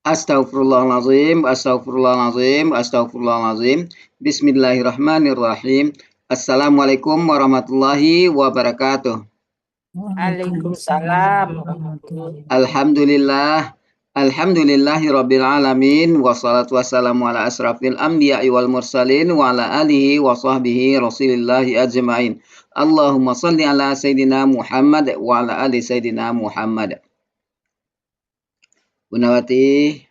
Astaghfirullahaladzim, astaghfirullahaladzim, astaghfirullahaladzim. Bismillahirrahmanirrahim. Assalamualaikum warahmatullahi wabarakatuh. Waalaikumsalam warahmatullahi Alhamdulillah, alhamdulillahi rabbil alamin. Wassalatu wassalamu ala asrafil anbiya'i wal mursalin wa ala alihi wa sahbihi rasulillahi ajma'in. Allahumma salli ala Sayyidina Muhammad wa ala ali Sayyidina Muhammad. Gunawati,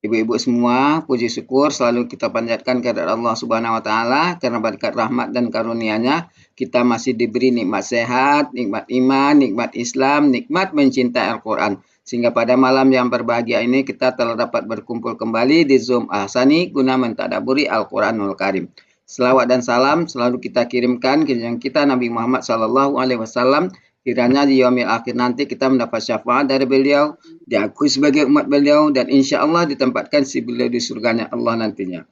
ibu-ibu semua, puji syukur selalu kita panjatkan kepada Allah Subhanahu wa taala karena berkat rahmat dan karunia-Nya kita masih diberi nikmat sehat, nikmat iman, nikmat Islam, nikmat mencintai Al-Qur'an. Sehingga pada malam yang berbahagia ini kita telah dapat berkumpul kembali di Zoom Ahsani guna mentadabburi Al-Qur'anul Karim. Selawat dan salam selalu kita kirimkan ke yang kita Nabi Muhammad SAW. Kiranya di yaumil akhir nanti kita mendapat syafaat dari beliau, diakui sebagai umat beliau, dan insya Allah ditempatkan si beliau di surganya Allah nantinya.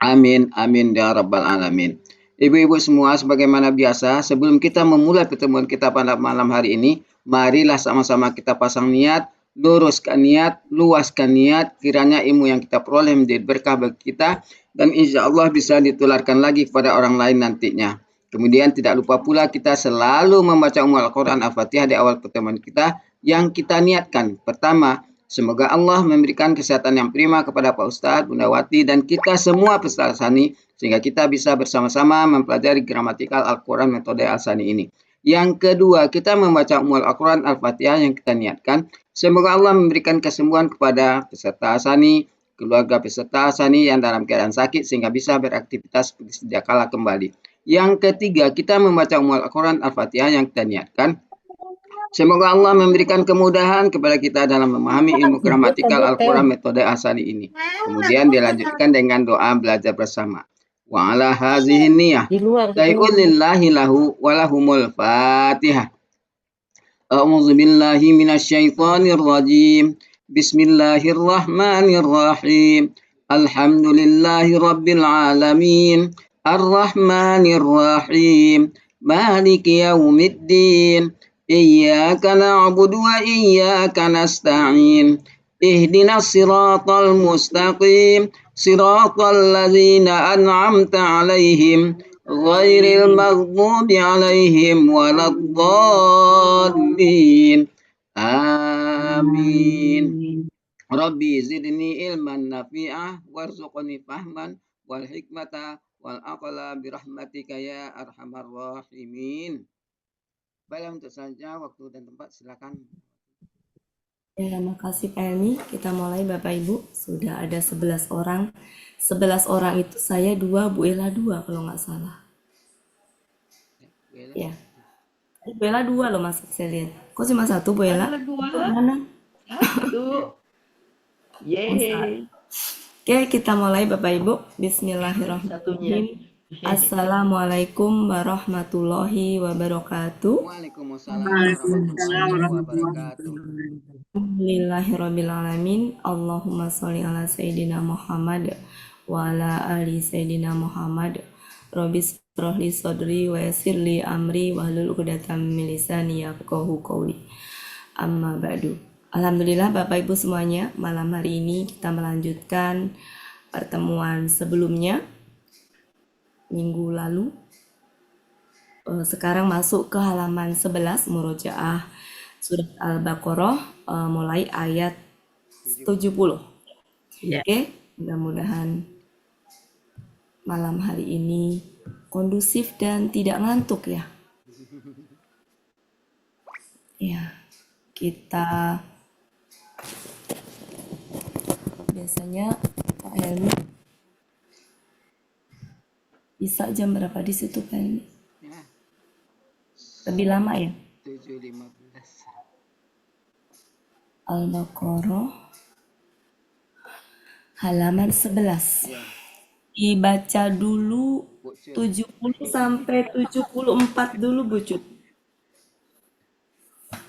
Amin, amin, ya rabbal alamin. Ibu-ibu semua, sebagaimana biasa, sebelum kita memulai pertemuan kita pada malam hari ini, marilah sama-sama kita pasang niat, luruskan niat, luaskan niat, kiranya ilmu yang kita peroleh menjadi berkah bagi kita, dan insya Allah bisa ditularkan lagi kepada orang lain nantinya. Kemudian tidak lupa pula kita selalu membaca Al-Quran Al-Fatihah di awal pertemuan kita yang kita niatkan. Pertama, semoga Allah memberikan kesehatan yang prima kepada Pak Ustadz, Bunda Wati, dan kita semua peserta Al-Sani, sehingga kita bisa bersama-sama mempelajari gramatikal Al-Quran metode Al-Sani ini. Yang kedua, kita membaca Al-Quran Al-Fatihah yang kita niatkan. Semoga Allah memberikan kesembuhan kepada peserta Al-Sani, keluarga peserta Al-Sani yang dalam keadaan sakit, sehingga bisa beraktivitas seperti sedia kala kembali. Yang ketiga, kita membaca Al-Quran Al-Fatihah yang kita niatkan. Semoga Allah memberikan kemudahan kepada kita dalam memahami ilmu gramatikal Al-Quran metode Al-Sani ini. Kemudian dilanjutkan dengan doa belajar bersama. Wa ala hazihi niyah. Tai'ul lillahi lahu walahumul fatihah. A'udzu billahi minasyaitonir rajim. Bismillahirrahmanirrahim. Alhamdulillahi rabbil alamin. Ar-Rahmanir Rahim. Maliki yaumiddin. Iyyaka na'budu wa iyyaka nasta'in. Ihdinas siratal mustaqim. Siratal ladzina an'amta 'alaihim ghairil maghdubi 'alaihim waladdallin. Amin. Rabbi zidni ilman nafi'ah warzuqni fahman wal hikmata wal aqla birahmatika ya arhamar rahimin. Baiklah, untuk saja waktu dan tempat silakan. Ya, terima kasih Pak Helmi. Kita mulai Bapak Ibu. Sudah ada 11 orang. 11 orang itu saya 2, Bu Ella 2 kalau nggak salah. Ya. Bu Ella 2 loh Mas, saya lihat. Kok cuma 1 Bu Ella? Mana? 1. Yeay. Oke, kita mulai Bapak Ibu. Bismillahirrahmanirrahim. Assalamualaikum warahmatullahi wabarakatuh. Waalaikumsalam warahmatullahi wabarakatuh. Alhamdulillahirrabbilalamin. Allahumma sholli ala Sayyidina Muhammad wa ala ali Sayyidina Muhammad. Rabbis shrah li sadri wa yassir li amri wahlul 'uqdatam min lisani yafqahu qawli. Amma ba'du. Alhamdulillah Bapak Ibu semuanya, malam hari ini kita melanjutkan pertemuan sebelumnya minggu lalu. Sekarang masuk ke halaman 11 murojaah surat Al-Baqarah, mulai ayat 70. Oke, mudah-mudahan malam hari ini kondusif dan tidak ngantuk ya. Ya, kita biasanya Pak Helmi bisa jam berapa di situ Pak Helmi? Ya. Lebih lama ya? 7.15. Al-Baqarah halaman 11. Ya. Dibaca dulu 70 sampai 74 dulu Bu Cut.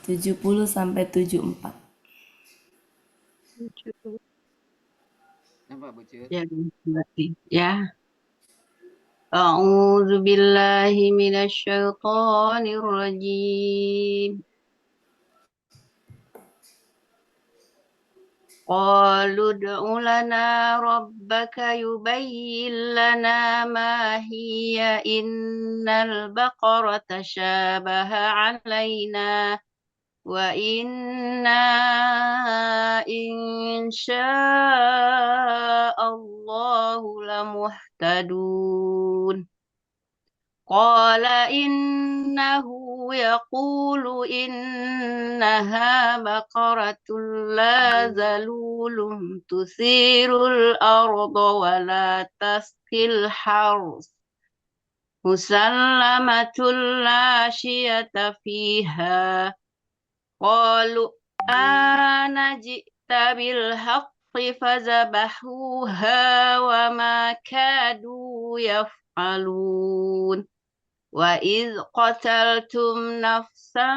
70 sampai 74. Nampak Bu Cut? Ya, berarti. Ya. A'udzu billahi minasyaitonir rajim. قالوا ادع لنا ربك يبين لنا ما هي إن البقرة شابه علينا وإنا إن شاء الله لمهتدون قال إنه يقول إنها بقرة لا ذلول تثير الأرض ولا تسقي الحرث مسلمة لا شية فيها قالوا أنا جئت بالحق فذبحوها وما كادوا يفعلون وإذ قتلتم نفسا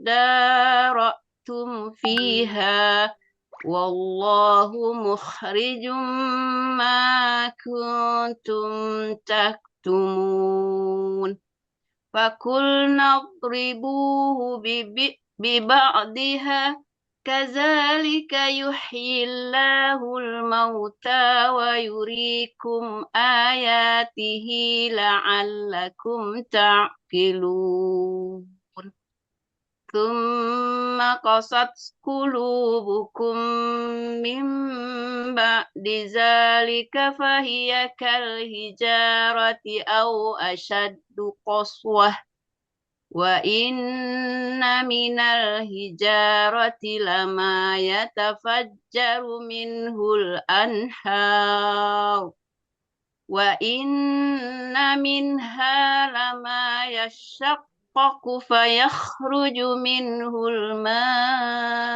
فادارأتم فيها والله مخرج ما كنتم تكتمون فقلنا اضربوه ببعضها كذلك يحيي الله الموتى ويريكم آياته لعلكم تعقلون ثم قست قلوبكم من بعد ذلك فهي كالحجارة أو أشد قسوة وإن من الحجارة لما يتفجر منه الأنهار وإن منها لما يشقق فيخرج منه الماء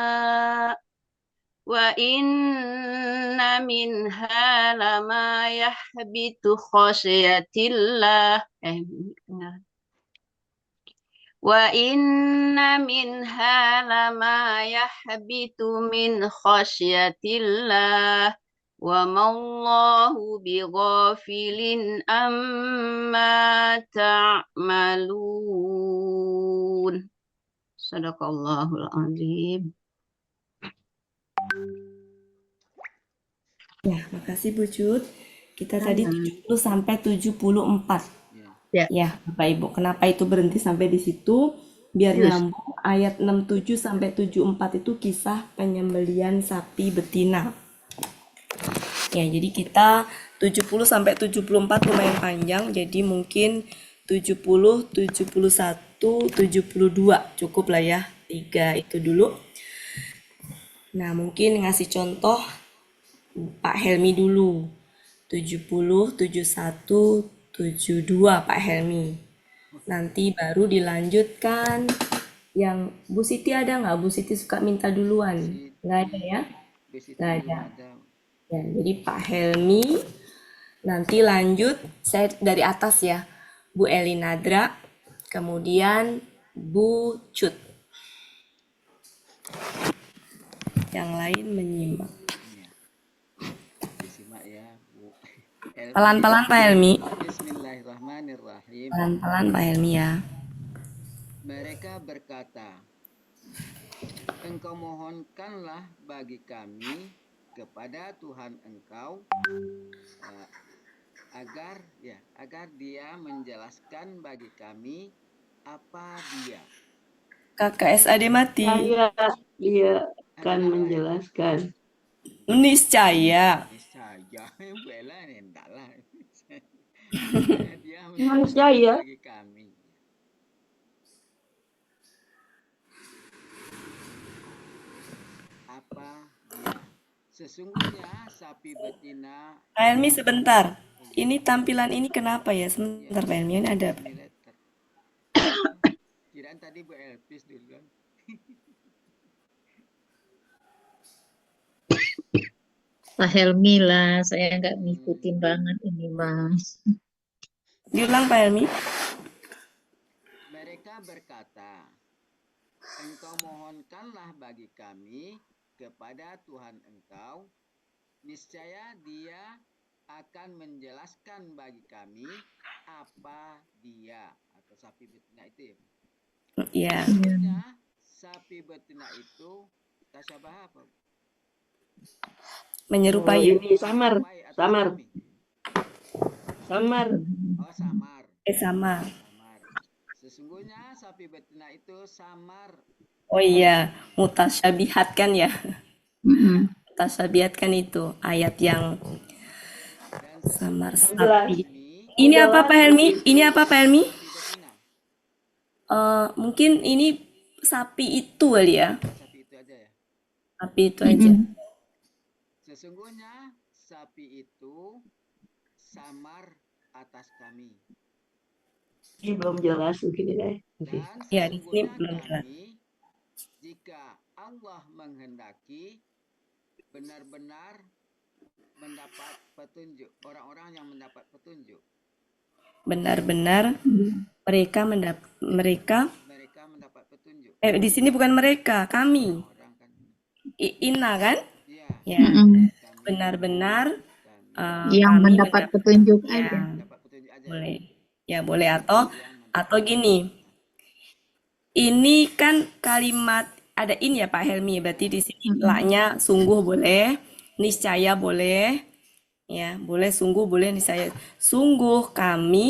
وإن منها لما يحبط خشية الله وإن منها لما يحبط من خشية الله وما الله بغافل عما تعملون صدق الله العظيم. Ya, makasih Bu Cut. Kita tadi 70 sampai 74. Ya. Ya, Bapak Ibu. Kenapa itu berhenti sampai di situ? Biar nyambung ayat 67 sampai 74 itu kisah penyembelian sapi betina. Ya, jadi kita 70 sampai 74 lumayan panjang, jadi mungkin 70, 71, 72 cukup lah ya. 3 itu dulu. Nah, mungkin ngasih contoh Pak Helmi dulu. 70, 71, 72 Pak Helmi. Nanti baru dilanjutkan yang Bu Siti ada nggak? Bu Siti suka minta duluan. Nggak ada ya? Nggak ada. Ya, jadi Pak Helmi nanti lanjut saya dari atas ya. Bu Elinadra, kemudian Bu Cut. Yang lain menyimak. Disimak ya, Bu. Pelan-pelan Pak Helmi. Bismillahirrahmanirrahim. Pelan-pelan Pak Helmi ya. Mereka berkata, Engkau mohonkanlah bagi kami kepada Tuhan engkau agar dia menjelaskan bagi kami apa dia. Kakak SAD mati. Dia akan menjelaskan. Niscaya. Bu Ella enggak lah. Dia Niscaya bagi kami. Apa dia? Sesungguhnya sapi betina. Pak Helmi sebentar. Ini tampilan ini kenapa ya? Sebentar Pak Helmi, ini ada. Kirain tadi Bu Elvis dulu kan. Pak Helmi lah, saya nggak ngikutin banget ini Bang. Diulang Pak Helmi. Mereka berkata, Engkau mohonkanlah bagi kami kepada Tuhan engkau, niscaya dia akan menjelaskan bagi kami apa dia, atau sapi betina itu ya. Iya. Sebenarnya sapi betina itu tasyabah apa? Menyerupai. ini samar. Menyerupai atas Samar. kami. Samar. Oh, samar. Samar. Samar. Sesungguhnya sapi betina itu samar. Oh iya, mutasyabihat kan ya? Mm-mm. Mutasyabihat kan itu ayat yang Dan samar sesungguhnya sapi. kami Ini apa Jelas. Pak Helmi? Ini apa Pak Helmi? sapi betina. Mungkin ini sapi itu kali ya. Oh, sapi itu aja ya. Sapi itu aja. Mm-mm. Sesungguhnya sapi itu samar atas kami. Ini belum jelas mungkin ya. Oke. Dan Ya, di sini sesungguhnya belum jelas. kami, jika Allah menghendaki, benar-benar mendapat petunjuk. Orang-orang yang mendapat petunjuk. Benar-benar mereka Mereka mendapat petunjuk. di sini bukan mereka, kami. Orang kan. Inna kan? Iya. Ya, Mm-mm. Kami, benar-benar kami Yang kami mendapat petunjuk aja. ya, mendapat petunjuk aja. boleh. Ya, boleh atau Yang mendapat gini. Ini kan kalimat ada in ya Pak Helmi, berarti di sini la-nya sungguh boleh, niscaya boleh, ya boleh sungguh boleh niscaya. Sungguh kami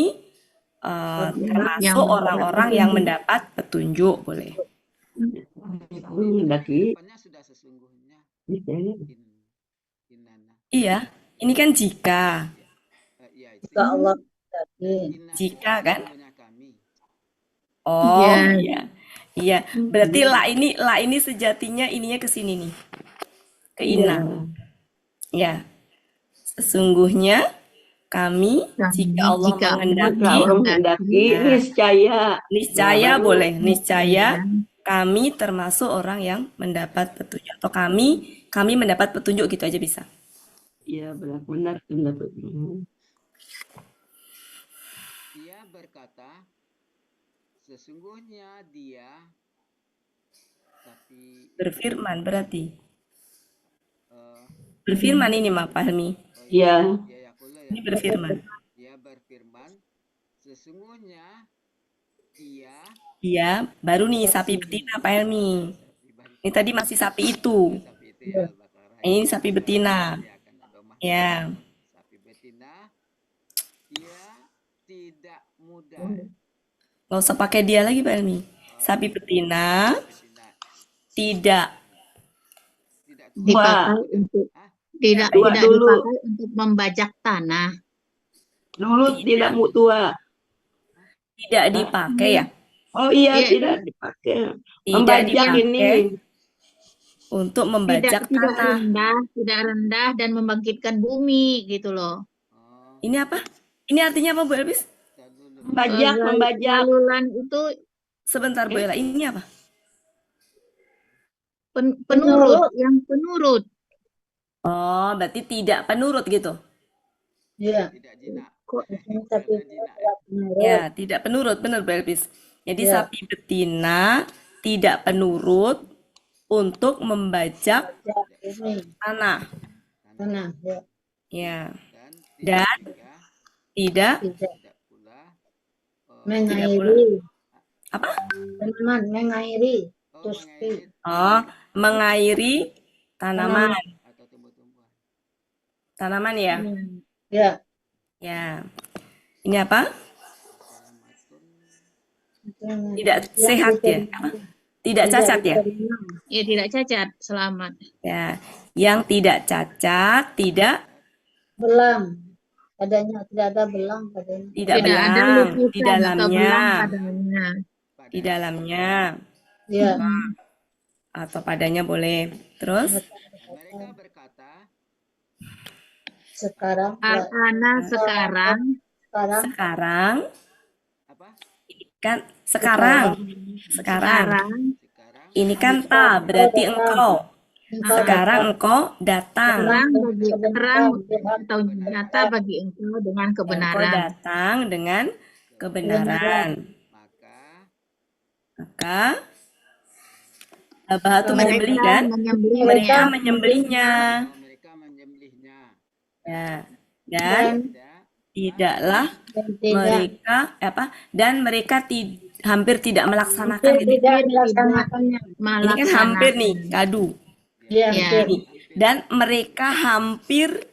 termasuk orang-orang yang mendapat petunjuk boleh. Mendaki. depannya sudah sesungguhnya. Inana. Iya, ini kan jika, Iya itu. Jika Allah jika kan? Sesungguhnya kami. Oh Iya. iya, iya. Berarti la ini sejatinya ininya ke sini nih, ke Iya. inna. Ya, sesungguhnya kami jika Allah Jika menghendaki, Jika Allah menghendaki, niscaya. niscaya Baru boleh, niscaya kami termasuk orang yang mendapat petunjuk atau kami mendapat petunjuk gitu aja bisa. Iya benar-benar mendapat. Dia berkata, sesungguhnya dia, tapi Berfirman berarti. eh, Berfirman ini Mak Fahmi. Iya. ya yaqulu Ini ya. berfirman. Dia berfirman, sesungguhnya dia Iya, baru nih sapi betina Pak Helmi. Ini tadi masih sapi itu. sapi itu ya Al-Baqarah. Ini sapi betina. Ya kan domah. Ya, Sapi betina, dia tidak mudah. nggak usah pakai dia lagi Pak Helmi. Sapi betina Betina tidak tidak dipakai untuk Hah? tidak Tua tidak dulu. dipakai untuk membajak tanah. Dulu tidak mau tua. tidak dipakai ya. Oh iya, Iya, tidak dipakai. Tidak Membajak dipakai ini. untuk membajak tanah. tidak rendah dan membangkitkan bumi gitu loh. Oh, Ini apa? Ini artinya apa Bu Elvis? tar dulu. Membajak. Lalulan itu Sebentar Bu Ella, ini apa? penurut, yang penurut. Oh, berarti tidak penurut gitu. ya Tidak jinak. kok ini sapi Tidak jinak. menurut Ya, tidak penurut, benar Bu Elvis. Jadi Ya. sapi betina tidak penurut untuk membajak ya ini tanah. tanah ya Ya, Dan tidak tidak tidak pula mengairi apa? tanaman mengairi terus mengairi Oh, mengairi tanaman. atau tumbuh-tumbuhan. Tanaman ya. ya Ya. Ini apa? Selamatun Tidak sehat ya. Apa? Tidak cacat ya. Ya tidak cacat, selamat. Ya, yang tidak cacat, tidak belang padanya tidak ada belang padanya tidak Tidak ada belang di lukisan atau dalamnya, belang padanya. di dalamnya ya atau padanya boleh. Terus mereka berkata, sekarang Karena sekarang sekarang sekarang apa? kan sekarang Sekarang ini kan ta berarti engkau. Sekarang engkau datang. terang atau nyata bagi engkau dengan Engkau kebenaran. datang dengan kebenaran. maka Maka Abah tuh mau beli kan? menyembelih Mereka menyembelihnya. mereka menyembelihnya Ya. Dan tidaklah dan tidak mereka dan mereka hampir tidak melaksanakan gitu. tidak melaksanakannya Ini kan hampir nih kadu. ya Ya. Ini Dan mereka hampir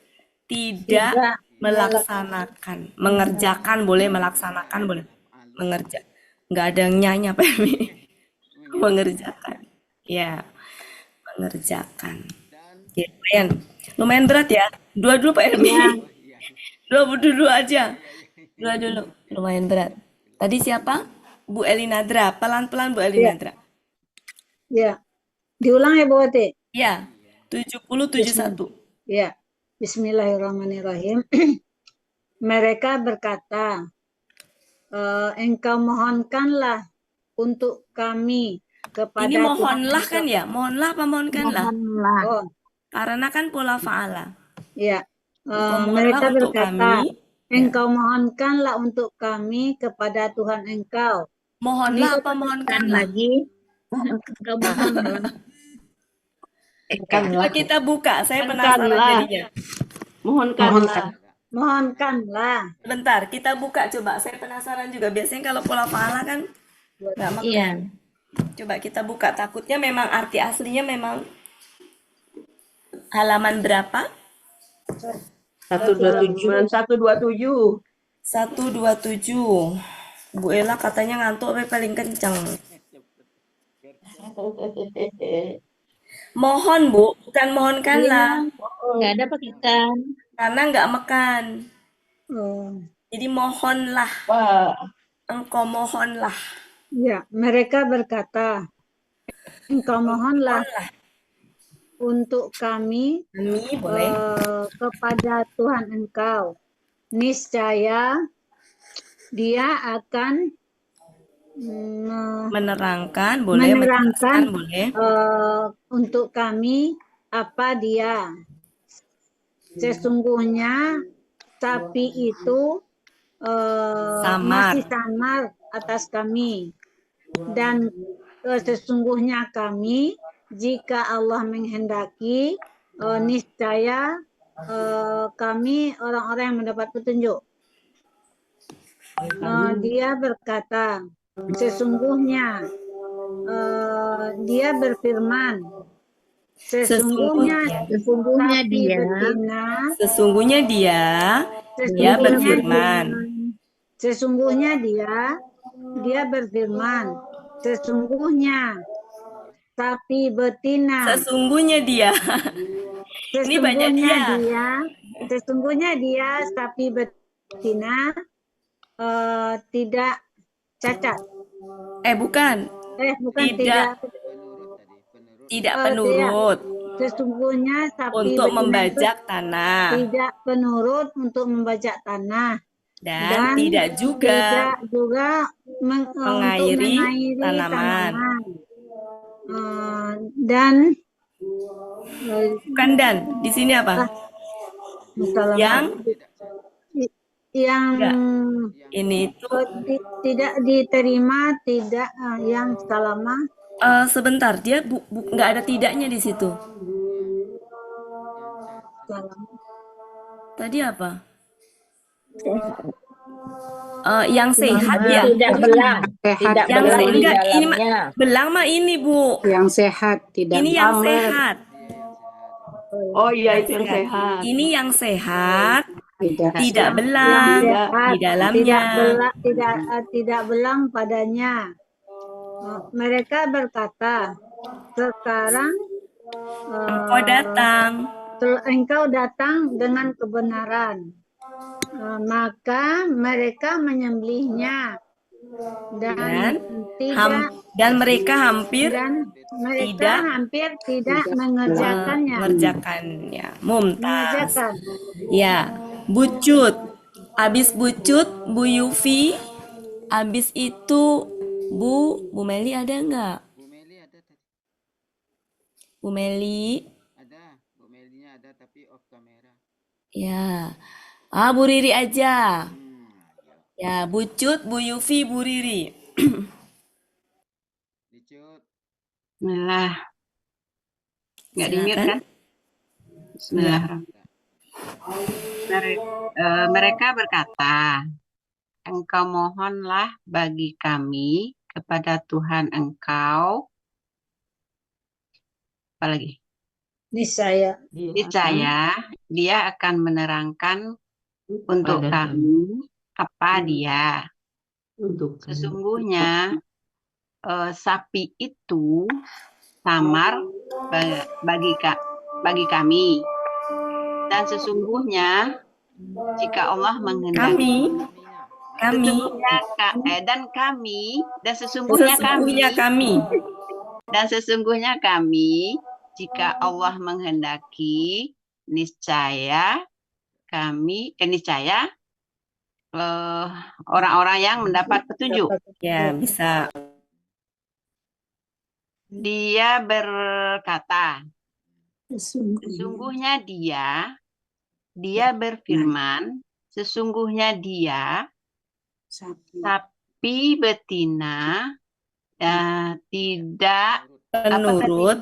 tidak Tidak melaksanakan. Mengerjakan boleh, melaksanakan boleh. Mengerja. Nggak ada nyanya Pak Helmi. Mengerjakan. Ya, mengerjakan. Ya, lumayan. Lumayan berat ya. Dua dulu Pak Helmi. ya, Dua dulu aja. Dua dulu. Lumayan berat. Tadi siapa? Bu Elinadra. Pelan-pelan Bu ya, Elinadra. ya. Diulang ya Bu Wati. Ya, 7071. Ya. Bismillahirrahmanirrahim. Mereka berkata, engkau mohonkanlah untuk kami kepada Ini Tuhan mohonlah kan engkau. ya? Mohonlah apa mohonkanlah? Mohonlah. Oh, Karena kan pola fa'ala. ya. Engkau mohonlah Mereka untuk berkata, kami. Ya. engkau mohonkanlah untuk kami kepada Tuhan engkau. Mohonlah apa Kan mohonkanlah? lagi. Engkau mohonlah. Coba kita buka, saya penasaran Mohonkanlah. jadinya. Mohonkanlah. Mohonkanlah. Bentar, kita buka coba. Saya penasaran juga. Biasanya kalau pola fa'ala kan nggak makan. Iya. Coba kita buka. Takutnya memang arti aslinya memang halaman berapa? 127. 127. 127. Bu Ella katanya ngantuk tapi paling kencang. Mohon Bu, bukan mohonkanlah. Nggak ada pakai kan. Karena nggak makan. Oh, Jadi mohonlah. Wah. Engkau mohonlah. ya, mereka berkata, engkau mohonlah Mohonlah. untuk kami Kami boleh. kepada Tuhan engkau. Niscaya dia akan Menerangkan boleh, menerangkan menjelaskan boleh. untuk kami apa dia. Sesungguhnya sapi itu Samar. masih samar atas kami. Dan sesungguhnya kami, jika Allah menghendaki, niscaya kami orang-orang yang mendapat petunjuk. Dia berkata, sesungguhnya dia berfirman, sesungguhnya Sesungguhnya sapi dia. betina, Sesungguhnya dia sesungguhnya berfirman. Sesungguhnya dia berfirman, sesungguhnya sapi betina, Sesungguhnya dia. Ini banyak dia. sesungguhnya dia sapi betina tidak cacat. Bukan. Bukan Tidak penurut sesungguhnya sapi untuk betina membajak itu tanah. tidak penurut untuk membajak tanah. Dan tidak juga untuk mengairi mengairi tanaman. Dan Bukan dan. Di sini apa? Yang ini itu tidak diterima, tidak yang selama. Sebentar, dia nggak ada tidaknya di situ. Tadi apa? Yang sehat ya. Tidak belang. Tidak Yang belang di enggak, ini dalamnya. belang mah ini Bu. Yang sehat, tidak Ini yang Amer. sehat. Oh iya, itu yang sehat. Ini yang sehat, tidak sehat. belang Yang sehat, di dalamnya. tidak belang padanya. Mereka berkata, sekarang engkau datang dengan kebenaran. Maka mereka menyembelihnya dan mereka hampir tidak mengerjakannya. Mumtaz. Ya, bucut. Habis bucut, Bu Yufi. Habis itu Bu Meli ada nggak? Bu Meli. Ada, Bu Melinya ada tapi off kamera. Ya. Bu Riri aja. Ya, bucut, Bu Yufi, Bu Riri. Bismillah. Nggak di-mute kan? Bismillahirrahmanirrahim. Mereka berkata, engkau mohonlah bagi kami kepada Tuhan engkau. Apa lagi? niscaya niscaya dia akan menerangkan untuk Pada kami apa dia. untuk Sesungguhnya sapi itu samar bagi kami, dan sesungguhnya jika Allah menghendaki, Kami, sesungguhnya kami, jika Allah menghendaki, niscaya orang-orang yang mendapat petunjuk. ya bisa. Dia berkata, sesungguhnya dia berfirman, sesungguhnya dia sapi betina tidak penurut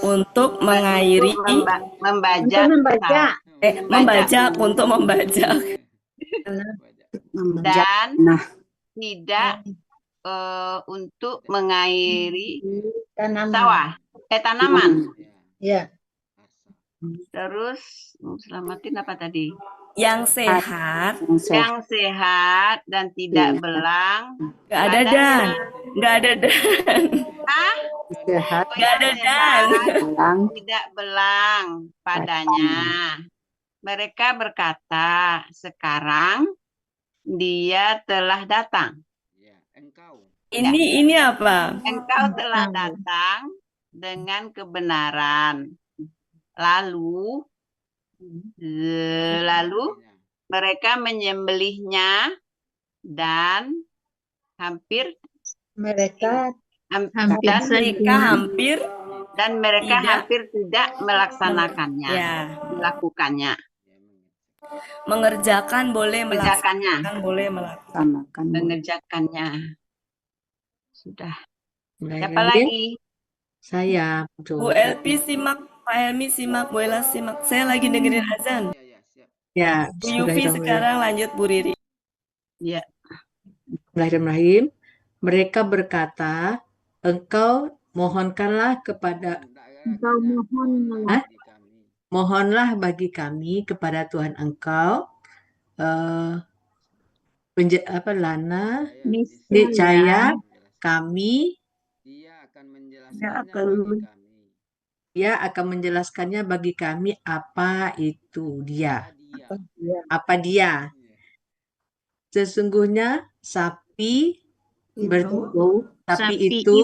untuk mengairi, untuk membajak dan tidak untuk mengairi tanaman. ya Terus selamatin apa tadi? yang sehat, Yang sehat dan tidak belang. nggak ada dan, Sehat, tidak belang padanya. Mereka berkata, sekarang dia telah datang. ini apa? Engkau telah datang dengan kebenaran. Lalu mereka menyembelihnya dan mereka hampir tidak melaksanakannya, melakukannya. Mengerjakan boleh, Mengerjakannya. Sudah. Mulai Siapa lagi? lagi? Saya. Bu Elpi simak, Pak Helmi simak, Bu Ella simak. Saya lagi dengerin azan. Ya, Bu Yufi sekarang lanjut Bu Riri. Ya. Bismillahirrahmanirrahim. Mereka berkata, engkau mohonkanlah kepada mohonlah bagi kami kepada Tuhan engkau niscaya kami dia akan menjelaskannya bagi kami apa itu dia. Apa dia? Sesungguhnya sapi itu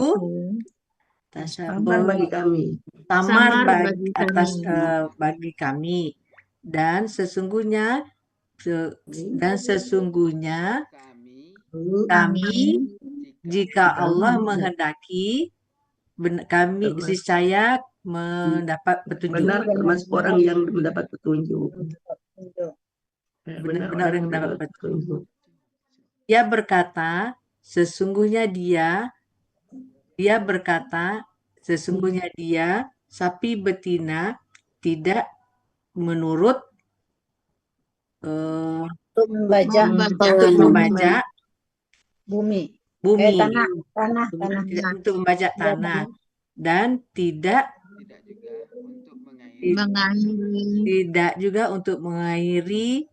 samar bagi kami. bagi kami, dan sesungguhnya kami jika Allah menghendaki kami niscaya mendapat petunjuk. Benar termasuk orang yang mendapat petunjuk. Benar yang mendapat petunjuk. Dia berkata, sesungguhnya dia berkata, sesungguhnya dia sapi betina tidak menurut untuk membajak bumi. Tanah. Untuk membajak tanah dan tidak juga untuk mengairi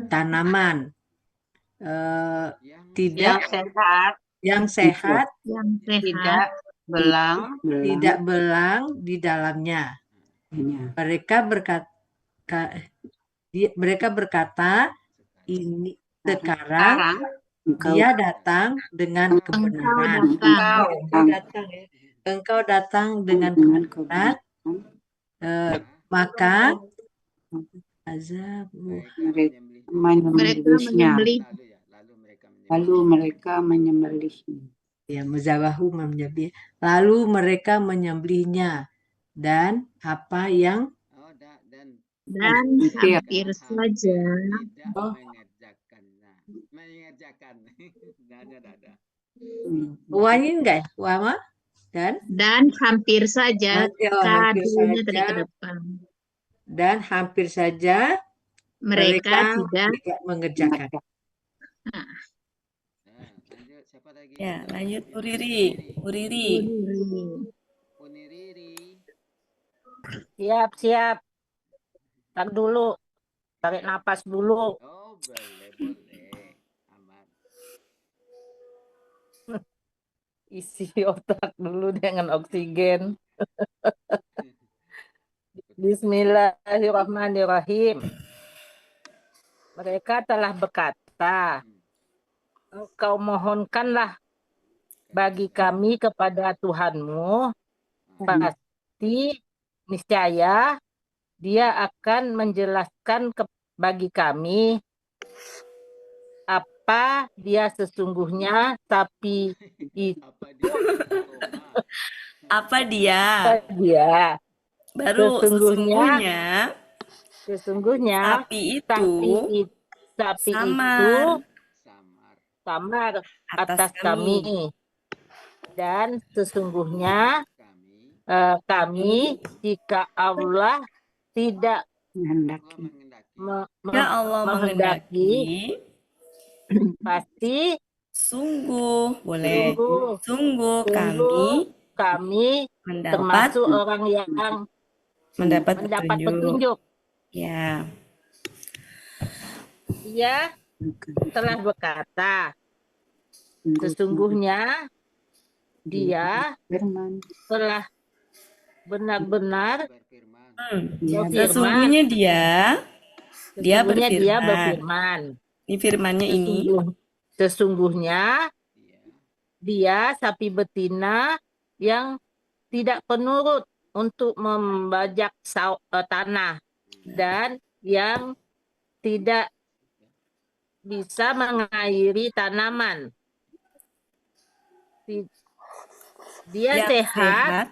tanaman. Yang sehat Tidak belang di dalamnya. Mereka berkata ini sekarang dia datang dengan kebenaran. Engkau datang dengan kebenaran, maka lalu mereka menyembelihnya. Ya, muzabahu menyembelih. Lalu mereka menyembelihnya dan apa yang hampir saja Wani enggak? Wama? dan hampir saja kadunya tadi ke depan. Dan hampir saja Mereka tidak mengerjakan. Siapa lagi? Ya, lanjut Bu Riri. Bu Riri. Puniriri. Siap, siap. Tar dulu. Tarik napas dulu. Oh, boleh. Aman. Isi otak dulu dengan oksigen. Bismillahirrahmanirrahim. Mereka telah berkata, engkau mohonkanlah bagi kami kepada Tuhanmu, pasti niscaya Dia akan menjelaskan bagi kami apa dia sesungguhnya, tapi itu Apa dia? Koma. Apa dia? dia. Baru Sesungguhnya sapi itu sapi itu samar Samar. samar atas atas kami. kami. Dan sesungguhnya Kami. kami, jika Allah tidak Allah menghendaki. Ya Allah menghendaki, pasti sungguh boleh. sungguh Sungguh kami mendapat termasuk orang yang mendapat mendapat petunjuk. petunjuk. Ya, Ia telah berkata, sesungguhnya Dia telah benar-benar Berfirman. berfirman. sesungguhnya dia Sesungguhnya Dia berfirman. berfirman. Ini firmannya ini. Sesungguhnya Iya. Dia sapi betina yang tidak penurut untuk membajak tanah dan yang tidak bisa mengairi tanaman. Dia Yang sehat,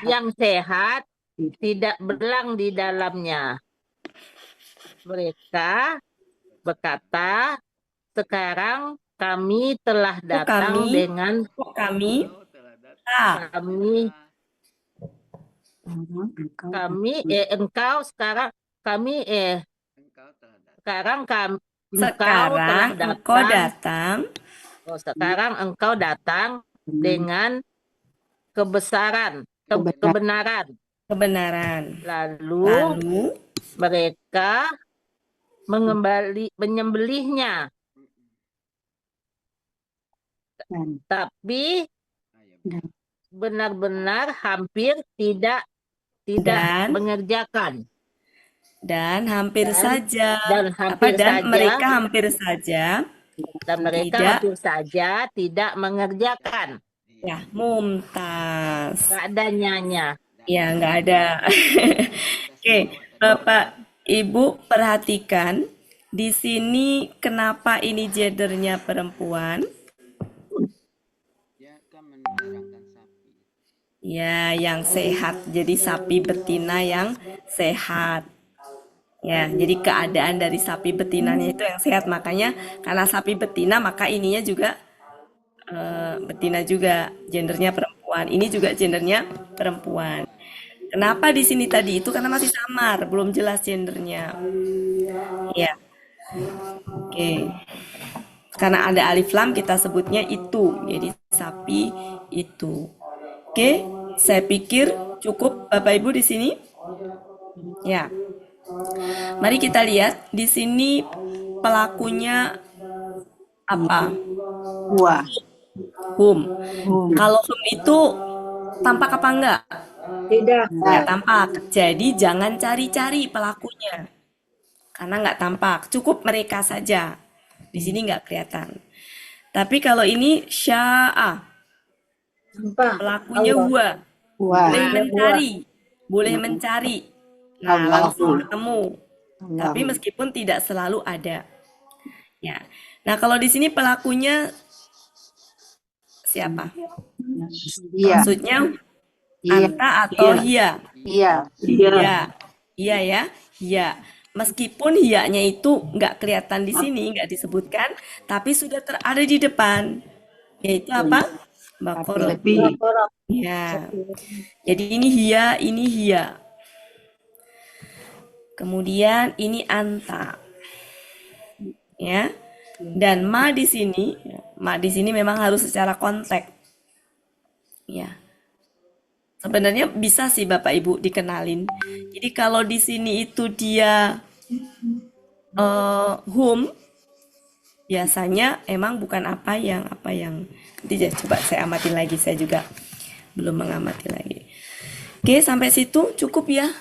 yang sehat, tidak belang di dalamnya. Mereka berkata, sekarang kami telah datang dengan kami Oh, telah datang. engkau sekarang kami Engkau telah datang. sekarang kami sekarang engkau datang sekarang engkau datang dengan kebenaran. Lalu mereka menyembelihnya. Tapi benar-benar hampir tidak Dan- mengerjakan. dan hampir saja Dan mereka hampir saja hampir saja tidak mengerjakan. ya mumtaz. Nggak ada nyanya. Ya, nggak ada. Oke, Bapak Ibu perhatikan di sini kenapa ini gendernya perempuan? Dia akan menerangkan sapi. Ya, yang sehat. Jadi sapi betina yang sehat. Ya, jadi keadaan dari sapi betinanya itu yang sehat. Makanya karena sapi betina maka ininya juga betina juga, gendernya perempuan. Ini juga gendernya perempuan. Kenapa di sini tadi itu karena masih samar, belum jelas gendernya. Ya. Oke. Karena ada alif lam kita sebutnya itu. Jadi sapi itu. Oke, saya pikir cukup Bapak Ibu di sini. Ya. Mari kita lihat di sini pelakunya apa? Hum. Kalau hum itu tampak apa enggak? Tidak. Nggak tampak. Jadi jangan cari-cari pelakunya. Karena nggak tampak. Cukup mereka saja. Di sini nggak kelihatan. Tapi kalau ini sya'a. Pelakunya huwa. Boleh mencari. Nah, langsung ketemu. Tapi meskipun tidak selalu ada. Ya. Nah, kalau di sini pelakunya siapa? Maksudnya anta atau hia? Iya ya, hia. Meskipun hianya itu nggak kelihatan di sini, nggak disebutkan, tapi sudah ada di depan. Yaitu apa? Baqarah. Ya. Jadi ini hia. Kemudian ini anta. Ya. Dan ma di sini Di sini memang harus secara konteks. Ya. Sebenarnya bisa sih Bapak Ibu dikenalin. Jadi kalau di sini itu dia whom, biasanya emang bukan apa yang nanti coba saya amatin lagi, saya juga belum mengamati lagi. Oke, sampai situ cukup ya.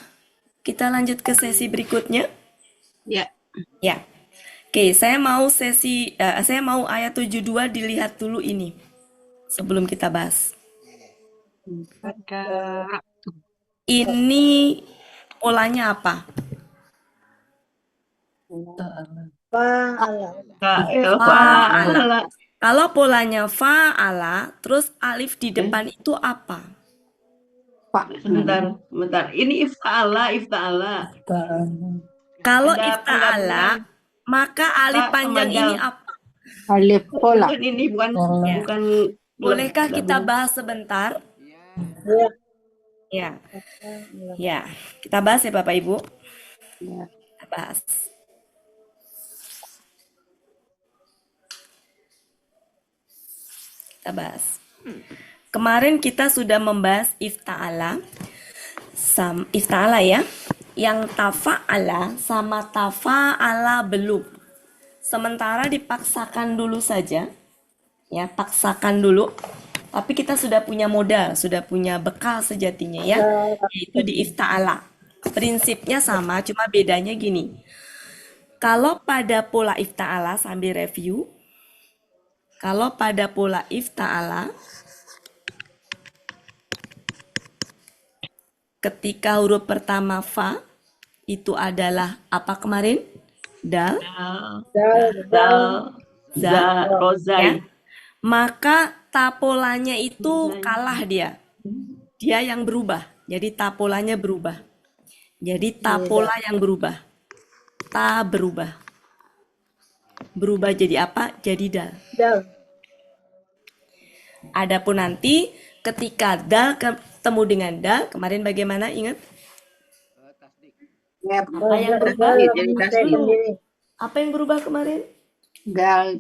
Kita lanjut ke sesi berikutnya. Ya. Ya. Oke, saya mau ayat 72 dilihat dulu ini sebelum kita bahas. Ini polanya apa? Fa'ala. Fa'ala. Kalau polanya fa'ala, terus alif di depan itu apa? Bentar. Ini ifta'ala. Kalau Ada ifta'ala, maka alif Ta sama panjang dal. ini apa? Alif pola. Bukan ini, bukan Ya. bukan. Bolehkah kita bahas sebentar? Ya. Ya. Ya, kita bahas ya Bapak Ibu. Ya. Kita bahas. Kita bahas. Kemarin kita sudah membahas ifta'ala. Ifta'ala ya. Yang tafa'ala sama tafa'ala belum. Sementara dipaksakan dulu saja. Ya, paksakan dulu. Tapi kita sudah punya modal, sudah punya bekal sejatinya ya. Yaitu di ifta'ala. Prinsipnya sama, cuma bedanya gini. Kalau pada pola ifta'ala sambil review. Kalau pada pola ifta'ala, ketika huruf pertama fa itu adalah apa kemarin? Dal, za, Rozai. ya. Maka tapolanya itu kalah dia. Dia yang berubah. Jadi tapolanya berubah. Jadi tapola yang berubah. Ta berubah. Berubah jadi apa? Jadi dal. Dal. Adapun nanti ketika dal ketemu dengan dal, kemarin bagaimana ingat? Apa yang berubah? Apa yang berubah kemarin? Dal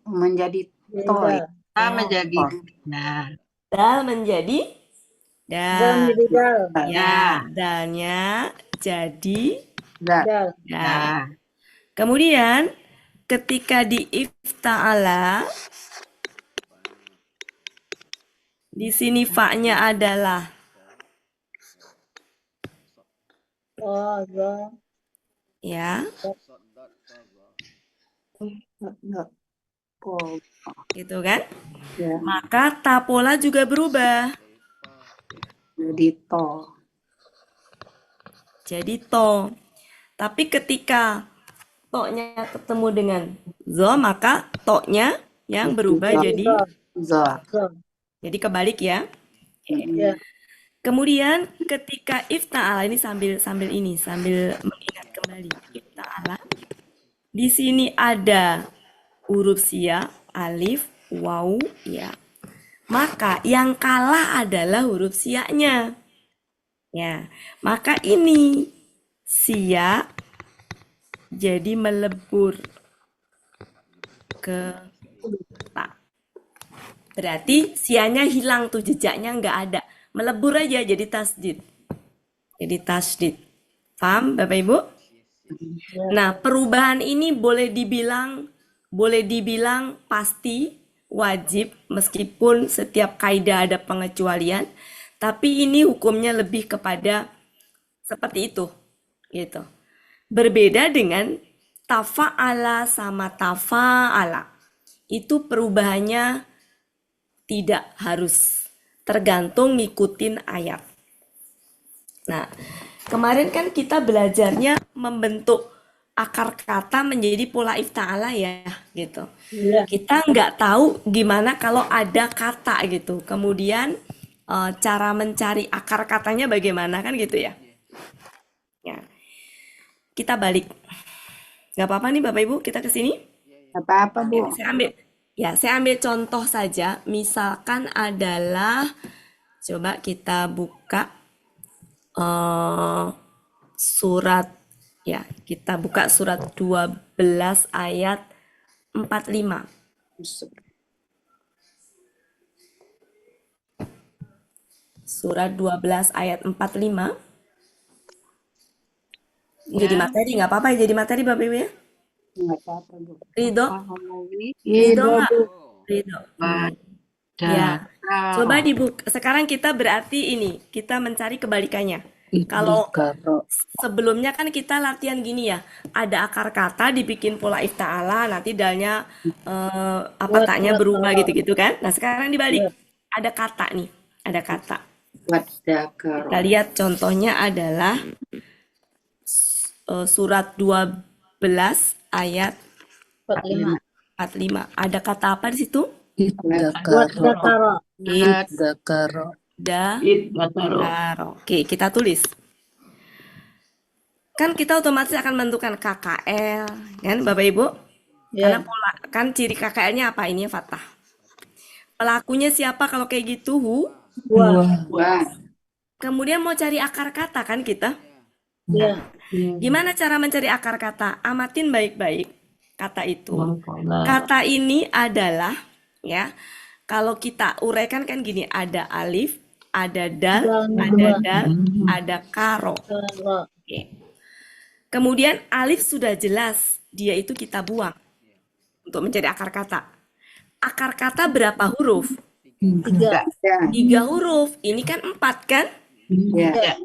menjadi toy. Ta menjadi. Nah. Dal menjadi dal. Dal menjadi dal. Ya, dalnya jadi Dal. dal. Nah. Kemudian ketika di ifta'ala, di sini fa-nya adalah ya, gitu kan? Ya. Maka tapola juga berubah. Jadi to. Jadi to. Tapi ketika to-nya ketemu dengan zo, maka to-nya yang berubah jadi Zo. jadi kebalik ya. Ya. Kemudian ketika ifta'ala ini sambil mengingat kembali ifta'ala. Di sini ada huruf sia, alif, waw, ya. Maka yang kalah adalah huruf sia-nya. Ya, maka ini sia jadi melebur ke ta. Berarti sianya hilang tuh, jejaknya nggak ada. Melebur aja jadi tasdid. Jadi tasdid. Paham Bapak Ibu? Nah, perubahan ini boleh dibilang pasti, wajib, meskipun setiap kaidah ada pengecualian, tapi ini hukumnya lebih kepada seperti itu, gitu. Berbeda dengan tafa'ala sama tafa'ala. Itu perubahannya tidak harus, tergantung ngikutin ayat. Nah, kemarin kan kita belajarnya membentuk akar kata menjadi pola ifta'ala ya, gitu. Ya. Kita nggak tahu gimana kalau ada kata gitu. Kemudian cara mencari akar katanya bagaimana kan gitu ya. Ya. Kita balik. Nggak apa-apa nih Bapak Ibu, kita ke sini. Apa-apa, Bu. Saya ambil contoh saja. Misalkan adalah, coba kita buka surat, ya, kita buka surat 12 ayat 45. Surat 12 ayat 45. Jadi Ya. materi, nggak apa-apa ya jadi materi Bapak Ibu ya. Nggak apa-apa, Bu. Ridho, Fahmi ridho Ridho, nggak? Bu. Ridho. pada Ya, coba karo. dibuka. Sekarang kita berarti ini, kita mencari kebalikannya. Kalau sebelumnya kan kita latihan gini ya, ada akar kata dibikin pola ifta'ala, nanti dalnya apa taknya berubah gitu-gitu kan. Nah sekarang dibalik, ada kata nih, ada kata. Kita lihat contohnya adalah surat 12 ayat 45. 45. Ada kata apa di situ? Wadakaro. Karo. Oke, kita tulis. Kan kita otomatis akan menentukan KKL, kan Bapak Ibu? Karena Ya. pola kan ciri KKL-nya apa? Ini fathah. Pelakunya siapa kalau kayak gitu? Wah. Kemudian mau cari akar kata kan kita? Ya. Gimana cara mencari akar kata? Amatin baik-baik kata itu. Kata ini adalah ya, kalau kita uraikan kan gini, ada alif, ada dal, ada karo. Karo. Oke. Kemudian alif sudah jelas, dia itu kita buang untuk mencari akar kata. Akar kata berapa huruf? 3. 3 huruf. Ini kan 4 kan? Ya.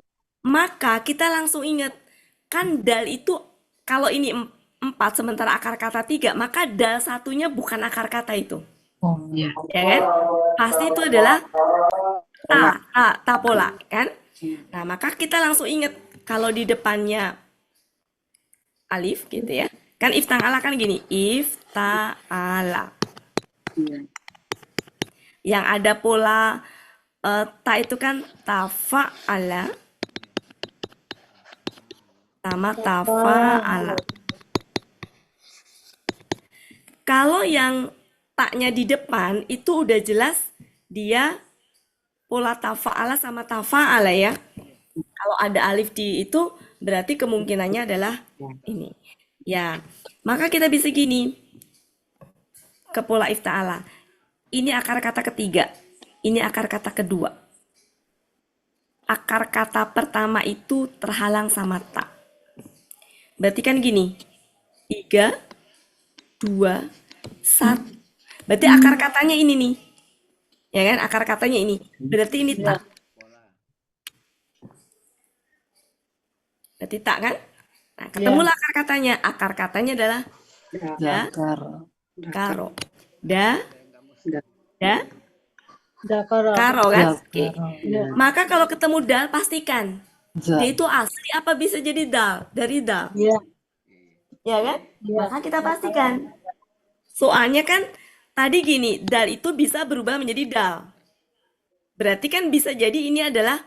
Maka kita langsung ingat, kan dal itu kalau ini 4 sementara akar kata 3, maka dal satunya bukan akar kata itu. Ya kan? Pasti itu adalah ta pola kan? Nah, maka kita langsung ingat kalau di depannya alif gitu ya. Kan ifta'ala kan gini, ifta'ala. Yang ada pola ta itu kan tafa'ala sama tafa'ala. Kalau yang taknya di depan itu udah jelas dia pola tafa'ala sama tafa'ala ya. Kalau ada alif di itu berarti kemungkinannya adalah ini. Ya, maka kita bisa gini ke pola ifta'ala. Ini akar kata ketiga, ini akar kata kedua. Akar kata pertama itu terhalang sama ta. Berarti kan gini, 3, 2, 1. Berarti akar katanya ini nih. Ya kan, akar katanya ini. Berarti ini ta. Berarti tak kan? Nah, ketemulah akar katanya. Akar katanya adalah karo. Dakaro. Karo kan? Oke. Maka kalau ketemu dal pastikan dia itu asli apa bisa jadi dal? Dari dal. Ya. Ya kan? Ya. Maka kita pastikan. Soalnya kan tadi gini, dal itu bisa berubah menjadi dal. Berarti kan bisa jadi ini adalah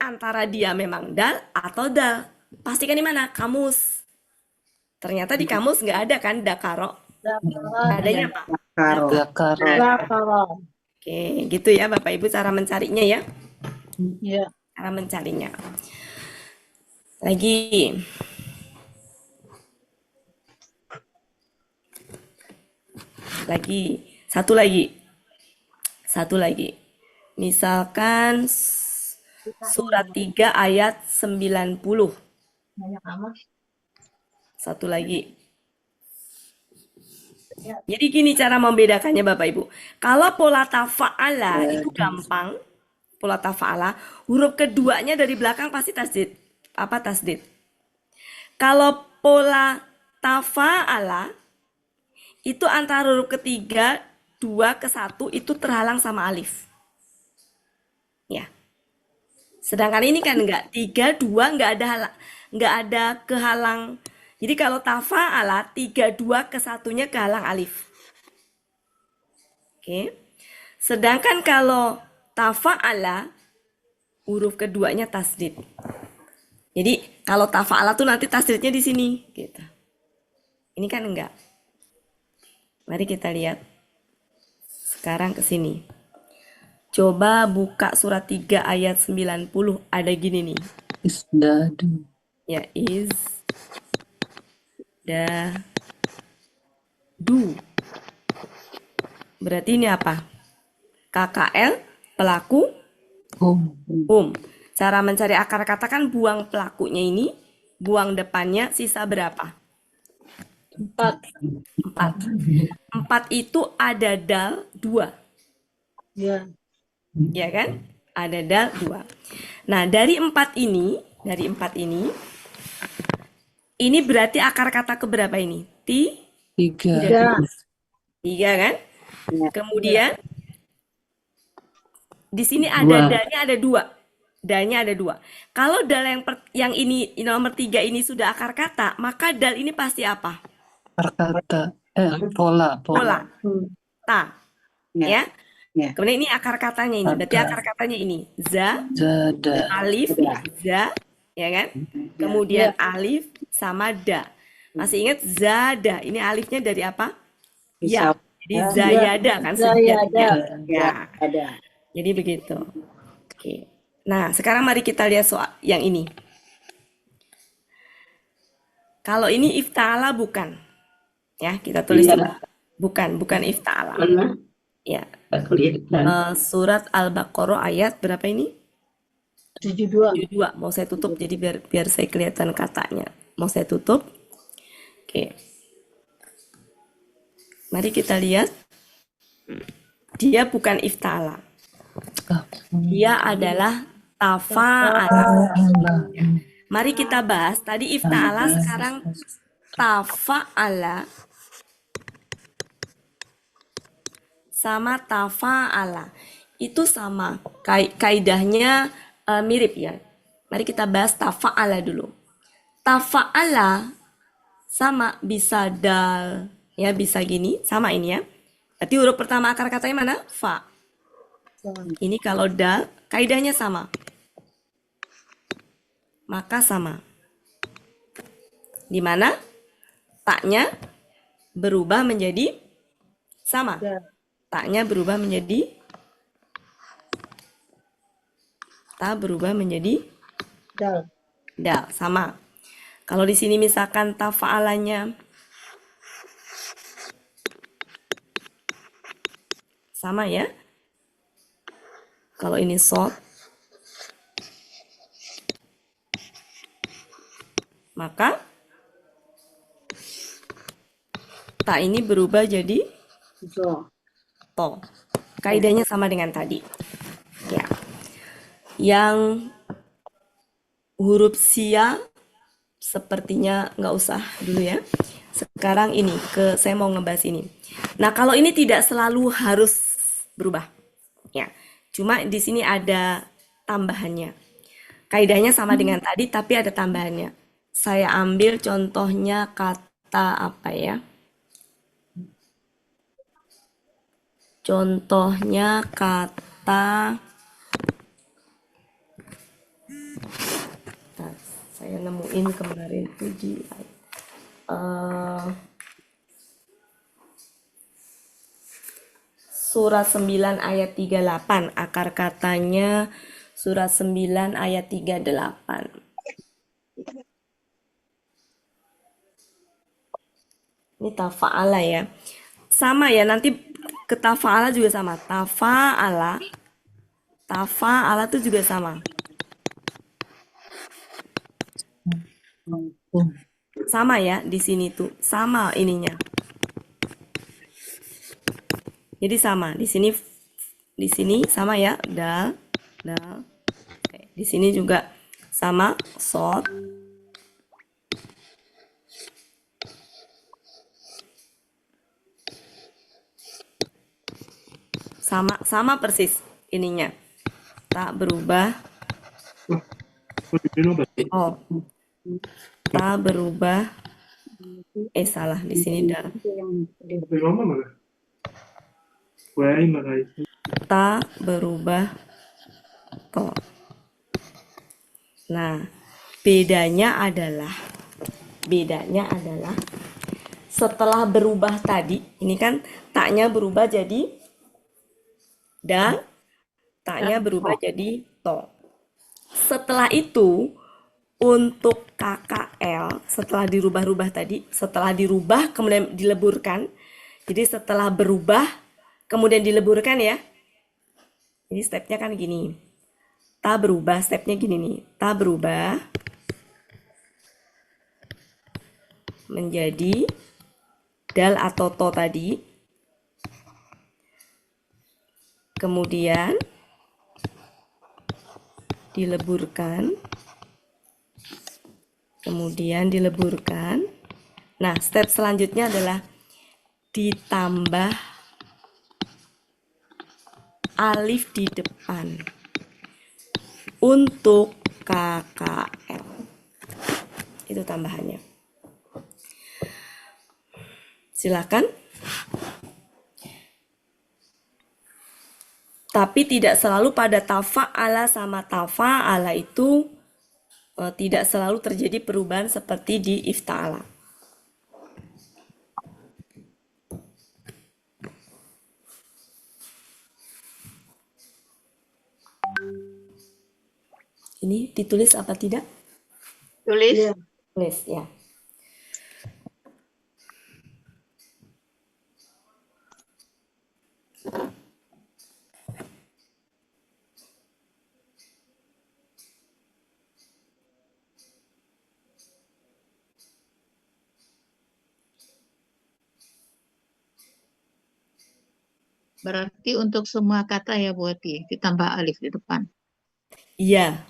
antara dia memang dal atau dal. Pastikan di mana? Kamus. Ternyata di kamus nggak ada kan dakaro. Adanya apa? Dakaro. Oke, gitu ya Bapak Ibu cara mencarinya ya. Ya. Cara mencarinya. Lagi. Satu lagi. Misalkan surat 3 ayat 90. Banyak amat. Satu lagi. Jadi gini cara membedakannya Bapak Ibu. Kalau pola tafa'ala itu gampang. Pola tafa'ala, huruf keduanya dari belakang pasti tasdid. Apa tasdid? Kalau pola tafa'ala itu antara huruf ketiga 2 ke 1 itu terhalang sama alif. Ya. Sedangkan ini kan enggak 3 2 enggak ada kehalang. Jadi kalau tafa'ala 3 2 ke 1-nya kehalang alif. Oke. Sedangkan kalau tafa'ala huruf keduanya tasdid. Jadi kalau tafa'ala tuh nanti tasdidnya di sini gitu. Ini kan enggak. Mari kita lihat. Sekarang ke sini. Coba buka surat 3 ayat 90. Ada gini nih. Isdadu. Ya, du. Berarti ini apa? KKL, pelaku, Cara mencari akar kata kan buang pelakunya ini, buang depannya, sisa berapa? 4. 4. 4 itu ada dal 2. Ya. Ya kan? Ada dal 2. Nah, dari 4 ini, ini berarti akar kata keberapa ini? 3. 3 kan? Kemudian di sini ada dalnya ada 2. Dalnya ada 2. Kalau dal yang ini nomor 3 ini sudah akar kata, maka dal ini pasti apa? Pola. Pola. Ta. Ya. Ya. Kemudian ini akar katanya ini. Berarti akar katanya ini Zada. alif, za, ya kan? Kemudian alif sama da. Masih ingat zada? Ini alifnya dari apa? Ya. Jadi zayada kan? Zayada. Ya. Jadi begitu. Oke. Nah, sekarang mari kita lihat soal yang ini. Kalau ini ifta'ala bukan. Ya, kita tulis dulu. Bukan ifta'ala. Ya. Surat Al-Baqarah ayat berapa ini? 72. 72. Mau saya tutup jadi biar saya kelihatan katanya. Mau saya tutup. Oke. Mari kita lihat. Dia bukan ifta'ala. Dia adalah tafa'ala. Mari kita bahas. Tadi ifta'ala, sekarang tafa'ala sama tafa'ala. Itu sama. Kaidahnya mirip ya. Mari kita bahas tafa'ala dulu. Tafa'ala sama bisa dal. Ya, bisa gini. Sama ini ya. Berarti huruf pertama akar katanya mana? Fa. Ini kalau dal, kaidahnya sama. Maka sama. Di mana taknya berubah menjadi sama. Taknya berubah menjadi dal, sama. Kalau di sini misalkan tafa'alanya sama ya. Kalau ini shod, maka tak ini berubah jadi to. Kaidahnya sama dengan tadi. Ya. Yang huruf sia sepertinya nggak usah dulu ya. Sekarang ini saya mau ngebahas ini. Nah, kalau ini tidak selalu harus berubah. Ya. Cuma di sini ada tambahannya. Kaidahnya sama dengan tadi tapi ada tambahannya. Saya ambil contohnya kata apa ya? Contohnya kata saya nemuin kemarin itu di surat 9 ayat 38. Akar katanya surat 9 ayat 38. Ini tafa'ala ya. Sama ya, nanti ke tafa'ala juga sama. Tafa'ala itu juga sama. Sama ya, di sini tuh sama ininya. Jadi sama, di sini sama ya, dal. Oke, di sini juga sama, shod. Sama persis ininya. Tak berubah. Oh. Tak berubah. Salah di sini dal. Tak berubah to. Nah, bedanya adalah setelah berubah tadi, ini kan taknya berubah jadi dal, taknya berubah jadi to. Setelah itu, untuk KKL, setelah dirubah-rubah tadi, setelah dirubah kemudian dileburkan, jadi setelah berubah, kemudian dileburkan ya. Ini stepnya kan gini. Ta berubah, stepnya gini nih. Ta berubah menjadi dal atau to tadi. Kemudian dileburkan. Kemudian dileburkan. Nah, step selanjutnya adalah ditambah alif di depan untuk KKL. Itu tambahannya. Silakan. Tapi tidak selalu pada tafa'ala sama tafa'ala itu tidak selalu terjadi perubahan seperti di ifta'ala. Ini ditulis apa tidak? Tulis. Iya. Tulis ya. Berarti untuk semua kata ya Bu Ati, ditambah alif di depan. Iya.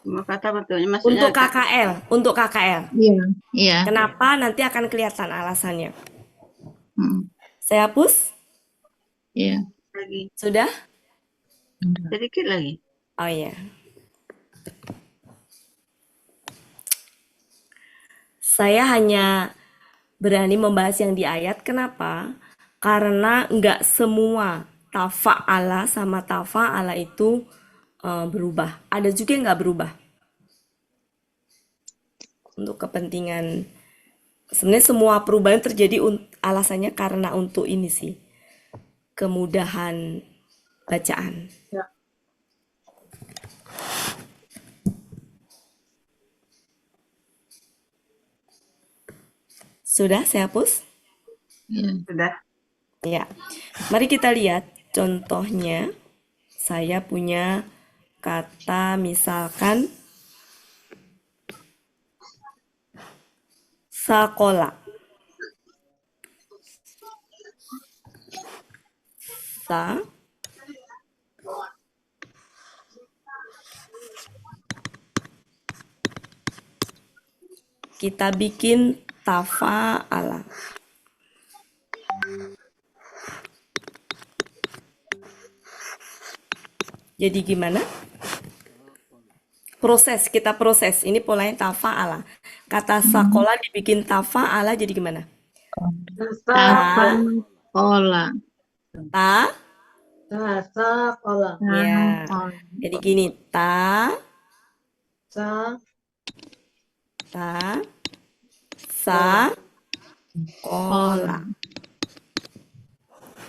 Semua kata betulnya maksudnya Untuk KKL, untuk KKL. Iya, iya. Kenapa? Nanti akan kelihatan alasannya. Mm, Saya hapus? Iya. lagi. Sudah? Sedikit lagi. Oh iya. Saya hanya berani membahas yang di ayat. Kenapa? Karena nggak semua tafa'ala sama tafa'ala itu berubah. Ada juga yang nggak berubah. Untuk kepentingan, sebenarnya semua perubahan terjadi alasannya karena untuk ini sih, kemudahan bacaan. Ya. Sudah saya hapus? Iya. Sudah. Ya. Mari kita lihat contohnya. Saya punya kata misalkan sekolah. Sa kita bikin tafa'ala. Jadi gimana? Proses, kita proses. Ini polanya tafa'ala. Kata sekolah dibikin tafa'ala jadi gimana? Tafa'ala. Ta, Sekolah. ya. Jadi gini, ta, Sa. sa, sekolah.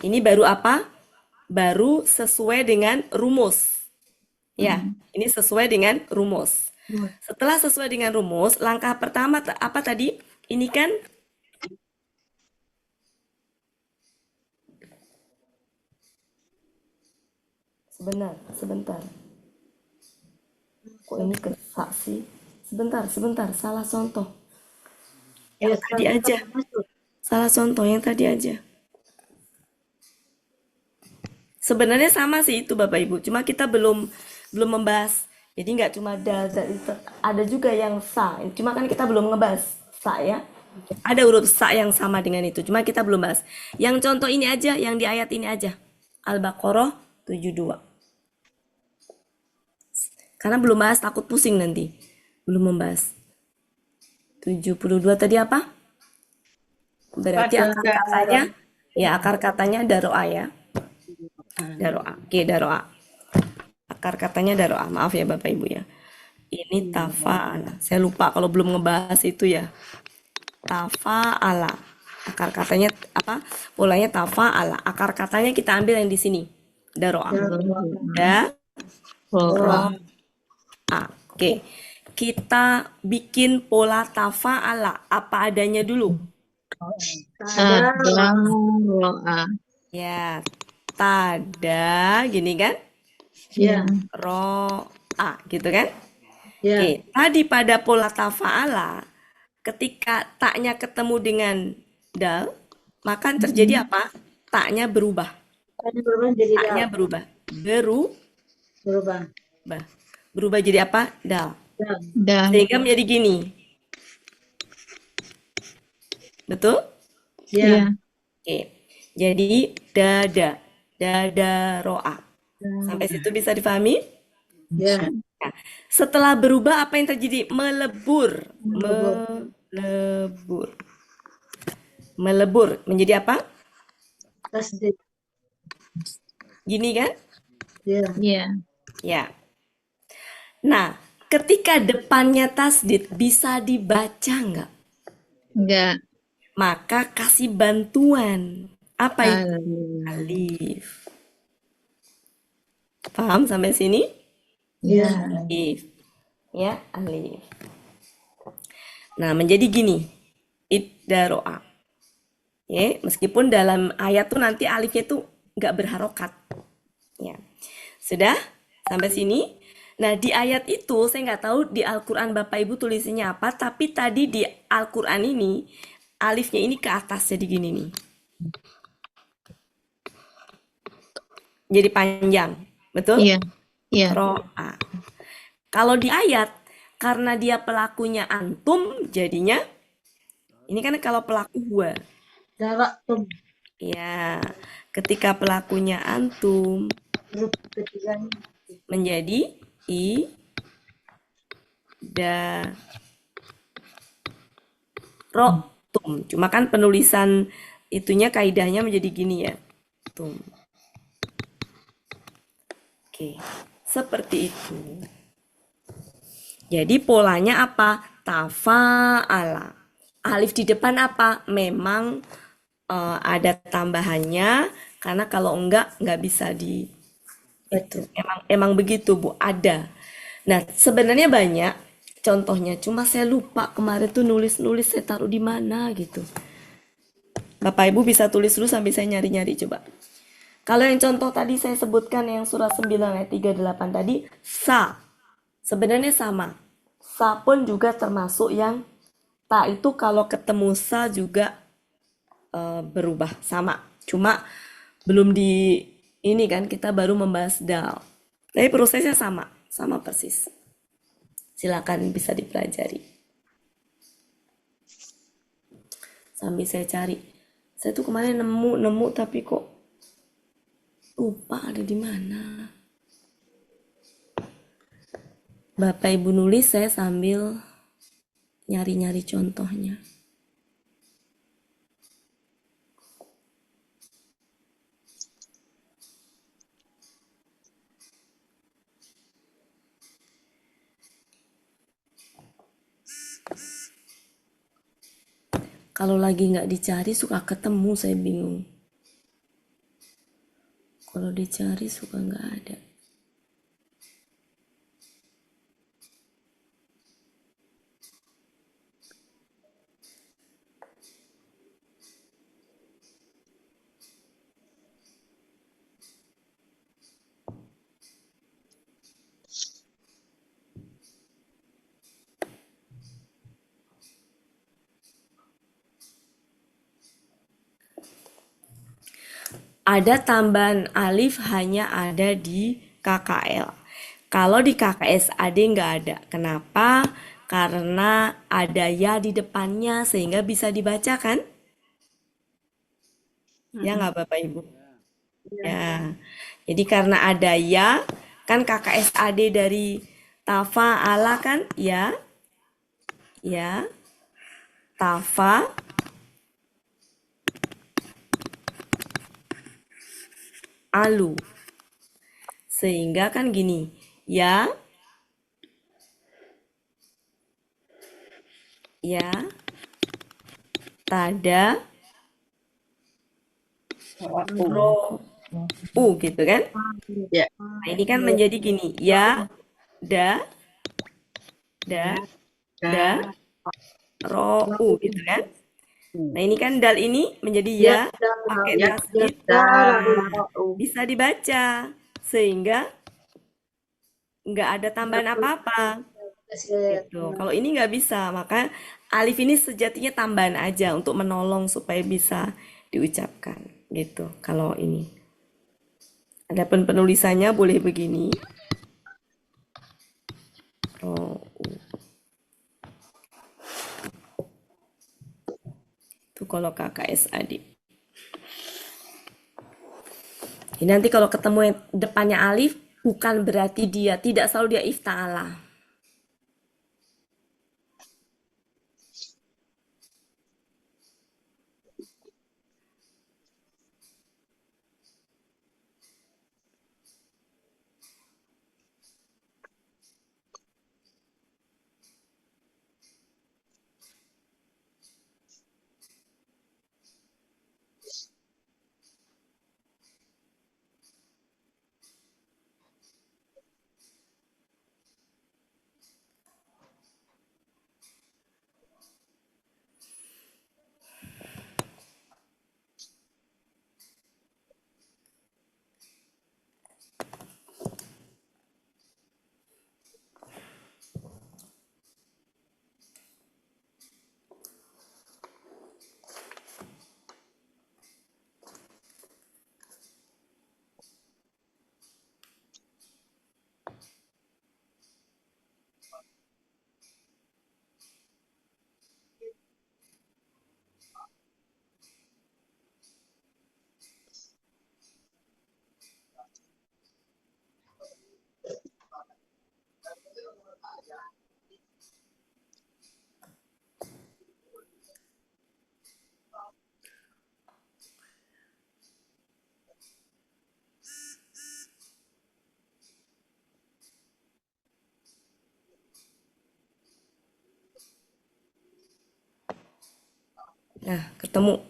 Ini baru apa? Baru sesuai dengan rumus. Ya, ini sesuai dengan rumus. Setelah sesuai dengan rumus, langkah pertama apa tadi? Ini kan sebentar. Kok ini kesak sih? Sebentar, salah contoh. Yang tadi aja. Salah contoh yang tadi aja. Sebenarnya sama sih itu Bapak Ibu, cuma kita belum membahas. Jadi nggak cuma ada juga yang sa. Cuma kan kita belum ngebahas sa ya. Ada huruf sa yang sama dengan itu, cuma kita belum bahas. Yang contoh ini aja, yang di ayat ini aja. Al-Baqarah 72. Karena belum bahas, takut pusing nanti. Belum membahas. 72 tadi apa? Berarti akar katanya daro'a ya. Daro'a. Oke, daro'a. Akar katanya daro'a. Maaf ya Bapak Ibu ya. Ini tafa'ala. Saya lupa kalau belum ngebahas itu ya. Tafa'ala. Akar katanya apa? Polanya tafa'ala. Akar katanya kita ambil yang di sini. Daro'a. Daro'a. Oke. Kita bikin pola tafa'ala. Apa adanya dulu. Daro'a. Ya, tada, gini kan? Ya, Ro'a, gitu kan? ya. Oke, tadi pada pola tafa'ala, ketika taknya ketemu dengan dal, maka terjadi apa? Taknya berubah. Tadi berubah jadi dal. Taknya berubah. Berubah. Berubah. Berubah jadi apa? Dal. Dal. Dah. Sehingga menjadi gini. Betul? Ya. Ya. Oke. Jadi dada. Dada ro'a. Sampai situ bisa difahami? Ya. Nah, setelah berubah apa yang terjadi? Melebur. Melebur. Melebur. Melebur. Menjadi apa? Tasdid. Gini kan? Ya. Ya. Ya. Nah, ketika depannya tasdid bisa dibaca nggak? Enggak. Maka kasih bantuan. Apa itu? Alif. Alif. Paham sampai sini? Ya. Alif. Ya, alif. Nah, menjadi gini. Iddaro'a. Ya, meskipun dalam ayat tuh nanti alifnya tuh nggak berharokat. Ya. Sudah? Sampai sini? Nah, di ayat itu saya nggak tahu di Al-Quran Bapak Ibu tulisannya apa, tapi tadi di Al-Quran ini alifnya ini ke atas jadi gini nih. Jadi panjang, betul? Iya. Iya. Ro'a. Kalau di ayat, karena dia pelakunya antum, jadinya ini kan kalau pelaku gua. Daraktum. Ya, ketika pelakunya antum Huruf ketiganya. menjadi i da tum. Cuma kan penulisan itunya kaidahnya menjadi gini ya. Tum. Oke, seperti itu. Jadi polanya apa? Tafa'ala. Alif di depan apa? Memang ada tambahannya karena kalau nggak bisa di itu. Emang begitu Bu, ada. Nah, sebenarnya banyak contohnya, cuma saya lupa kemarin tuh nulis-nulis saya taruh di mana gitu. Bapak Ibu bisa tulis dulu sambil saya nyari-nyari coba. Kalau yang contoh tadi saya sebutkan yang surah 9 ayat 38 tadi, sa. Sebenarnya sama. Sa pun juga termasuk yang ta itu kalau ketemu sa juga berubah sama. Cuma belum di ini kan kita baru membahas dal. Tapi prosesnya sama, sama persis. Silakan bisa dipelajari. Sambil saya cari. Saya tuh kemarin nemu tapi kok lupa ada di mana. Bapak Ibu nulis, saya sambil nyari-nyari contohnya. Kalau lagi nggak dicari suka ketemu, saya bingung. Kalau dicari suka nggak ada. Ada tambahan alif hanya ada di KKL. Kalau di KKSAD nggak ada. Kenapa? Karena ada ya di depannya sehingga bisa dibaca kan? Ya nggak Bapak Ibu? Ya. Jadi karena ada ya, kan KKSAD dari Tafa ala kan? Ya. Ya. Tafa. Alu. Sehingga kan gini, ya, tada, ro, gitu kan? Ya. Nah, ini kan menjadi gini, ya, da, ro, gitu kan? Nah, ini kan dal ini menjadi ya pakai Ya, tasdid bisa dibaca sehingga nggak ada tambahan apa-apa gitu. Kalau ini nggak bisa, maka alif ini sejatinya tambahan aja untuk menolong supaya bisa diucapkan gitu. Kalau ini, adapun penulisannya boleh begini. Oh, itu kalau KKSAD. Jadi nanti kalau ketemu yang depannya alif, bukan berarti dia, tidak selalu dia ifta'ala. Nah, ketemu.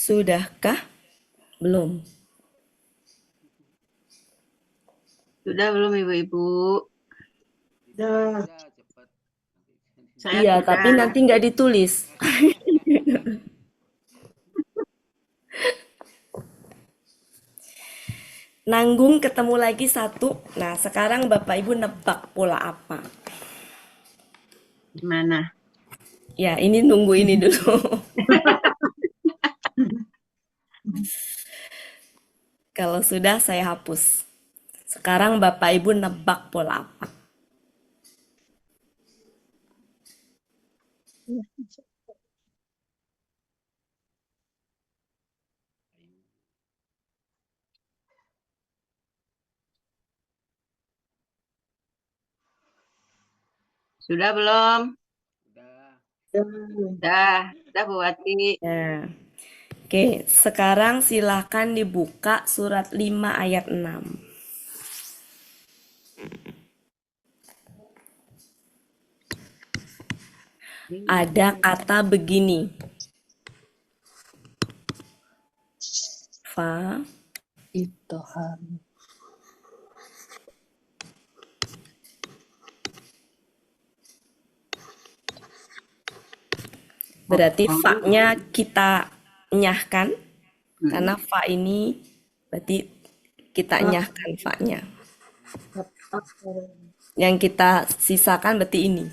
Sudahkah? Belum. Sudah belum Ibu-Ibu? Dah. Ya, cepat. Saya Iya, sudah. tapi nanti nggak ditulis. Nanggung ketemu lagi satu. Nah, sekarang Bapak Ibu nebak pola apa? Gimana? Ya, ini nunggu ini dulu. Kalau sudah saya hapus. Sekarang Bapak Ibu nebak pola apa? Sudah belum? Udah. Sudah Bu Wati. Ya. Oke, sekarang silakan dibuka surat 5 ayat 6. Ada kata begini. Fa, Itoham. berarti fa-nya kita nyahkan. Karena fa ini berarti kita nyahkan fa-nya. Yang kita sisakan berarti ini.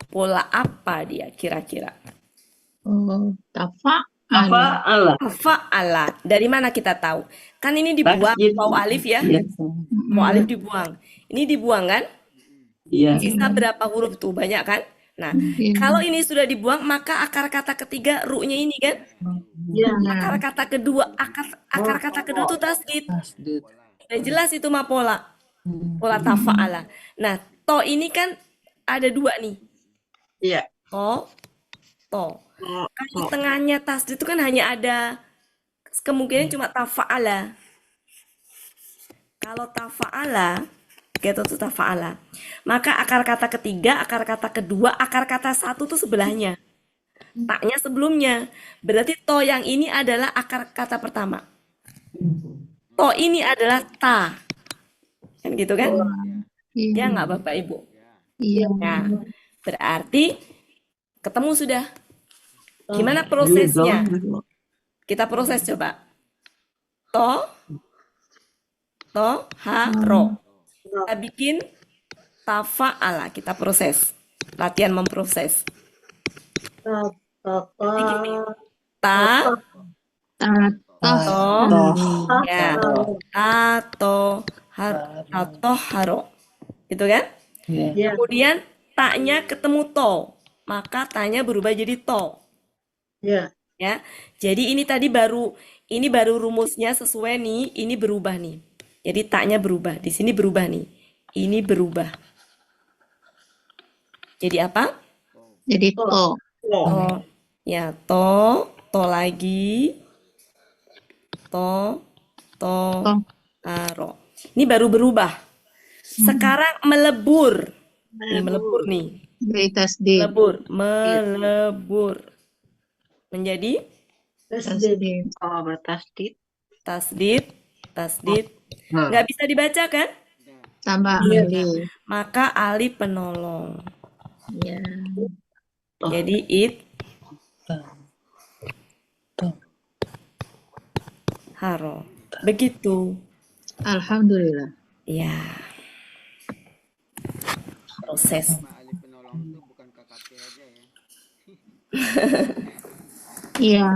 Pola apa dia kira-kira? Oh, tafa Allah. Fa'ala. Dari mana kita tahu? Kan ini dibuang, Masjid. waw alif ya. Waw alif dibuang. Ini dibuang kan? Iya. Sisa berapa huruf tuh? Banyak kan? Nah, kalau ini sudah dibuang, maka akar kata ketiga ru-nya ini kan? Akar kata kedua, akar kata kedua tuh tasdid. Tasdid. Dan jelas itu mah pola. Pola tafa'ala. Nah, to ini kan ada dua nih. Iya. To, to. Oh, Kalau tengahnya tasdid itu kan hanya ada kemungkinan cuma tafa'ala. Kalau tafa'ala, gitu tuh tafa'ala. Maka akar kata ketiga, akar kata kedua, akar kata satu tuh sebelahnya. Taknya sebelumnya. Berarti to yang ini adalah akar kata pertama. To ini adalah ta. Kan gitu kan? Ya nggak Bapak Ibu? Iya. Nah, berarti ketemu sudah. Gimana prosesnya? Kita proses coba. To, ha, ro. Kita bikin tafa'ala. Kita proses. Latihan memproses. Jadi gini. Ta, to, ya. Atau haro. Gitu kan? Kemudian taknya ketemu to. Maka tanya berubah jadi to. Ya. Ya. Jadi ini baru rumusnya sesuai nih, ini berubah nih. Jadi taknya berubah, di sini berubah nih. Ini berubah. Jadi apa? Jadi to. To. Ya, to lagi. To, aro. Ini baru berubah. Sekarang melebur. Ini melebur nih. Dari tasdid. Melebur. Menjadi Tasdid. oh bertasdid. tasdid. Nggak bisa dibaca kan? Tambah alif. Maka alif penolong. Ya. Jadi haro. Begitu. Alhamdulillah. Ya. Proses. Alif penolong itu bukan KKP aja ya. Iya.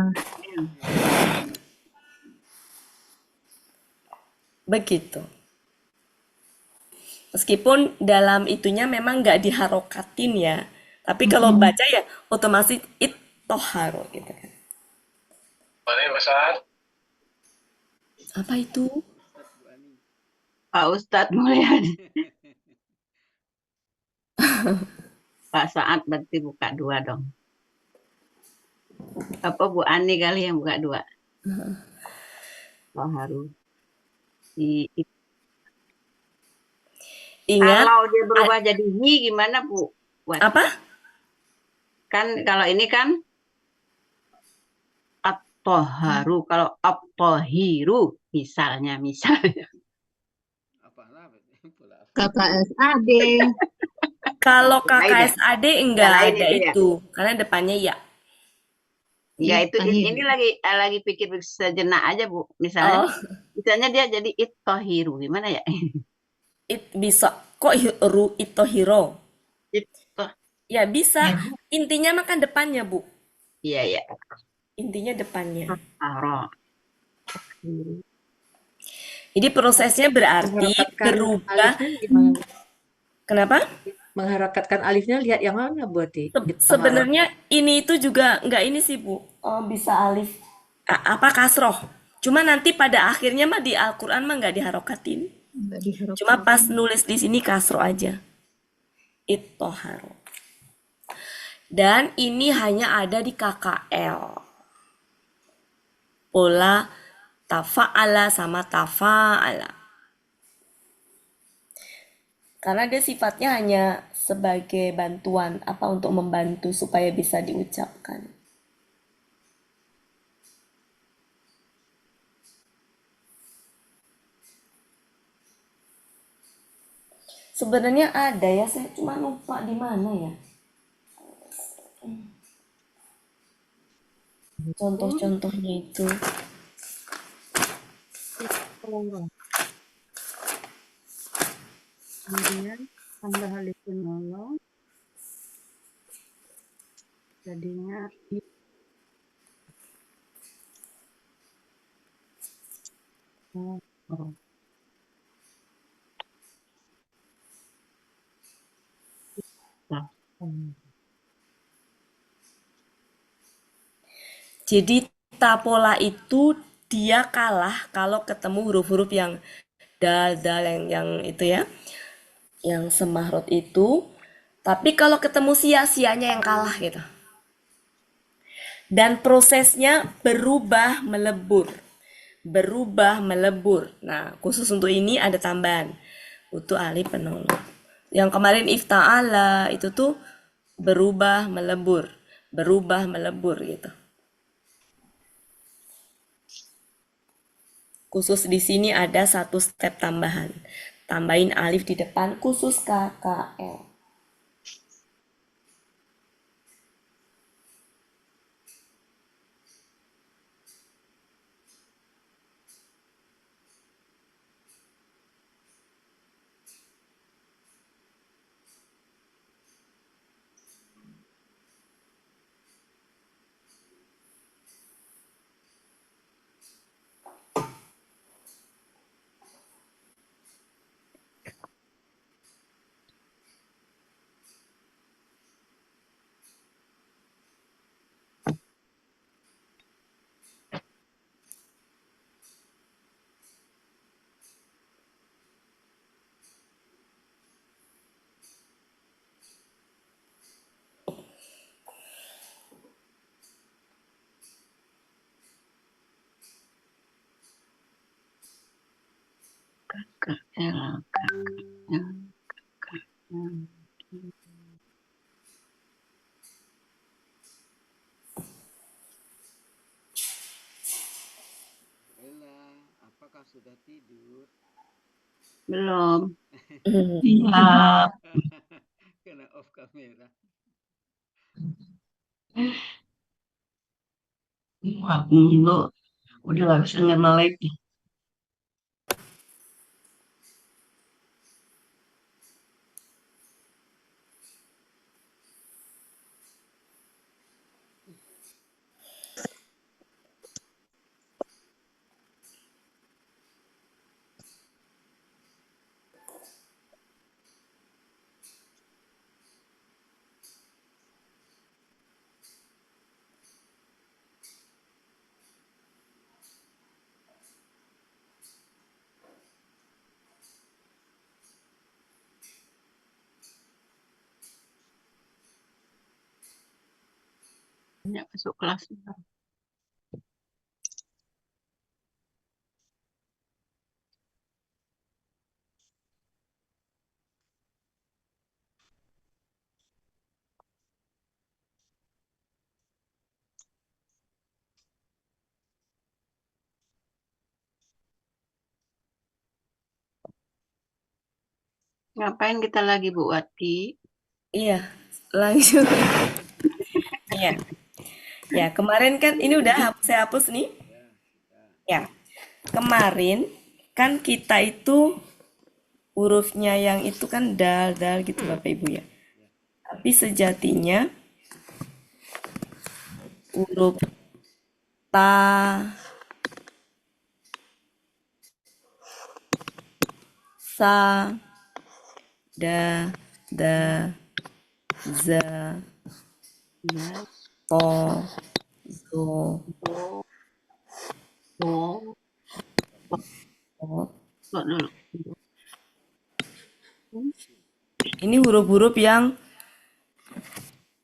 Begitu. Meskipun dalam itunya memang nggak diharokatin ya. Tapi kalau baca ya otomatis toharo gitu kan. Apa itu? Pak Ustadz Mulyadi. Pak Saad berarti buka dua dong. Apa Bu Ani kali yang buka dua? Oh harus. Ingat Kalau dia berubah jadi hi gimana Bu? Buat apa? kan kalau ini kan at-toharu, kalau at-tohiru misalnya. Apalah pula. KKSAD. Kalau Lain ya? KKSAD enggak Lain ada itu ya? itu, karena depannya ya. Ya itu Akhir. ini lagi pikir sejenak aja Bu. Misalnya dia jadi it-tohiru gimana ya? Bisa kok itohiro. It-toh- Ya bisa. Intinya makan depannya, Bu. Iya ya. Intinya depannya. Aro. Jadi prosesnya berarti Mengharokatkan berubah. alifnya gimana? Kenapa? Mengharokatkan alifnya lihat yang mana berarti? Sebenarnya ini itu juga nggak ini sih Bu. Bisa alif apa kasroh. Cuma nanti pada akhirnya mah di Al-Quran mah nggak diharokatin. Nggak diharapkan. Cuma pas nulis di sini kasroh aja. Ittoharo. Dan ini hanya ada di KKL. Pola tafa'ala sama tafa'ala. Karena dia sifatnya hanya sebagai bantuan, apa untuk membantu supaya bisa diucapkan. Sebenarnya ada ya, saya cuma lupa di mana ya. Contoh-contohnya itu. Kemudian tambah alif penolong. Jadinya Jadi tapola itu dia kalah kalau ketemu huruf-huruf yang dal yang itu ya. yang semahrot itu. Tapi kalau ketemu sia-sianya yang kalah gitu. Dan prosesnya berubah melebur. Berubah melebur. Nah, khusus untuk ini ada tambahan. Butuh alif penolong. Yang kemarin ifta'ala itu tuh berubah melebur. Berubah melebur gitu. Khusus di sini ada satu step tambahan. Tambahin alif di depan khusus KKL. KL. Ella, apakah sudah tidur? Belum. Siap. Kena off kamera. Wah, dulu udah gak bisa nge-like. Banyak masuk kelas. Ngapain kita lagi Bu Wati? Iya, langsung. Iya. Ya, kemarin kan ini udah saya hapus nih. Ya, kemarin kan kita itu hurufnya yang itu kan dal gitu Bapak Ibu ya. Tapi sejatinya huruf ta, sa, da, za, Ya. to, zo, Oh, to. kok dulu. Ini huruf-huruf yang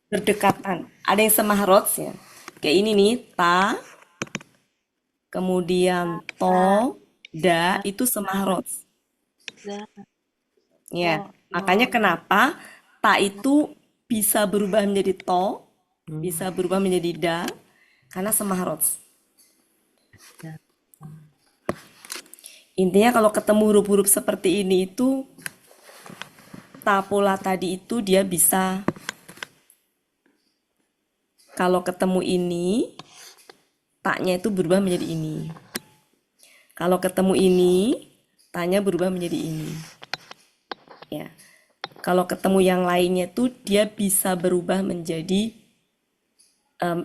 berdekatan. Ada yang semahrot ya. Kayak ini nih, ta, kemudian to, da, itu semahrot. Ya, makanya kenapa ta itu bisa berubah menjadi to, bisa berubah menjadi da, karena semahrot. Intinya kalau ketemu huruf-huruf seperti ini itu ta pola tadi itu dia bisa, kalau ketemu ini taknya itu berubah menjadi ini. Kalau ketemu ini tanya berubah menjadi ini. Ya. Kalau ketemu yang lainnya tuh dia bisa berubah menjadi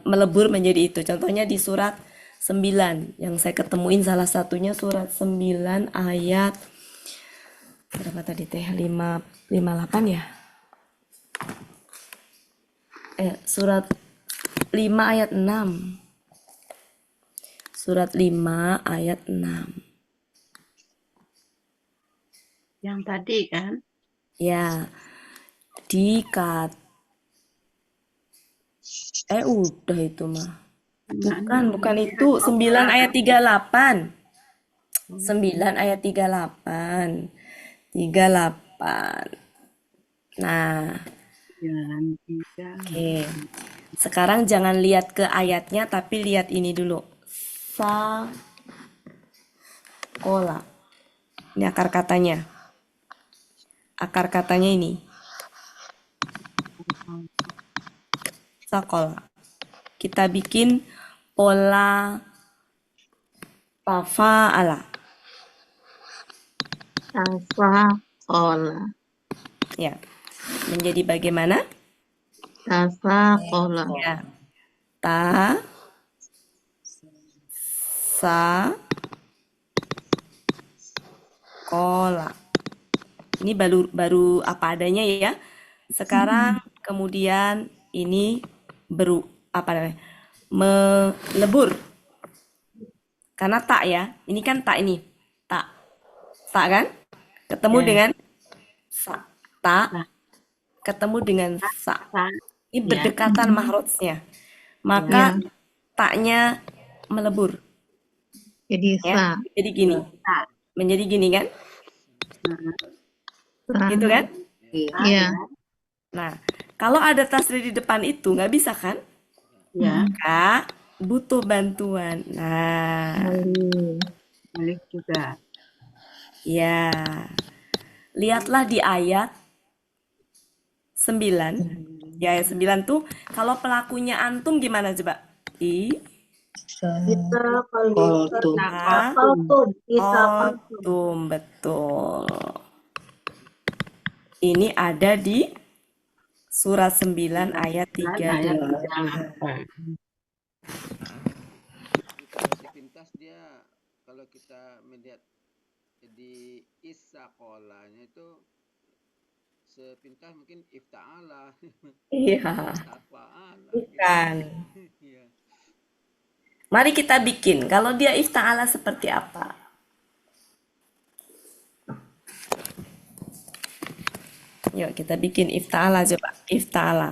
melebur menjadi itu. Contohnya di surat 9 yang saya ketemuin salah satunya surat 9 ayat berapa tadi teh? 58 ya? Surat 5 ayat 6. Surat 5 ayat 6. Yang tadi kan? Ya, dikat. Udah itu mah. Bukan itu. 9 ayat 38. 9 ayat 38. 38. Nah, Jalan tiga. oke. Sekarang jangan lihat ke ayatnya, tapi lihat ini dulu. Sakola. Ini akar katanya. Akar katanya ini. Sakola. Kita bikin pola tafa'ala. Tafaqola. Ya. Menjadi bagaimana? Tafaqola. Ya. Ta, sa, kola. Ini baru apa adanya ya. Sekarang kemudian ini apa namanya? Melebur. Karena tak ya. Ini kan tak ini. Tak. Tak kan? Ketemu Ya. dengan sa. Tak. Sa. Ketemu dengan sa. Ini Ya. berdekatan mahrojnya. Maka taknya melebur. Jadi Ya. sa. Jadi gini. Menjadi gini kan? Gitu kan? Iya. Nah, kalau ada tasrif di depan itu nggak bisa kan? Ya. Kak, butuh bantuan. Nah, Alif juga. ya. Lihatlah di ayat 9. Ya, ayat 9 tuh kalau pelakunya antum gimana coba? Kita Koltum. Antum, betul. Ini ada di surat 9 ayat 38. Kalau sepintas dia, kalau kita melihat di isakolanya itu sepintas mungkin ifta'ala. Iya, Afa'ala. bukan. Iya. Mari kita bikin. Kalau dia ifta'ala seperti apa? Yuk kita bikin ifta'ala coba. Ifta'ala.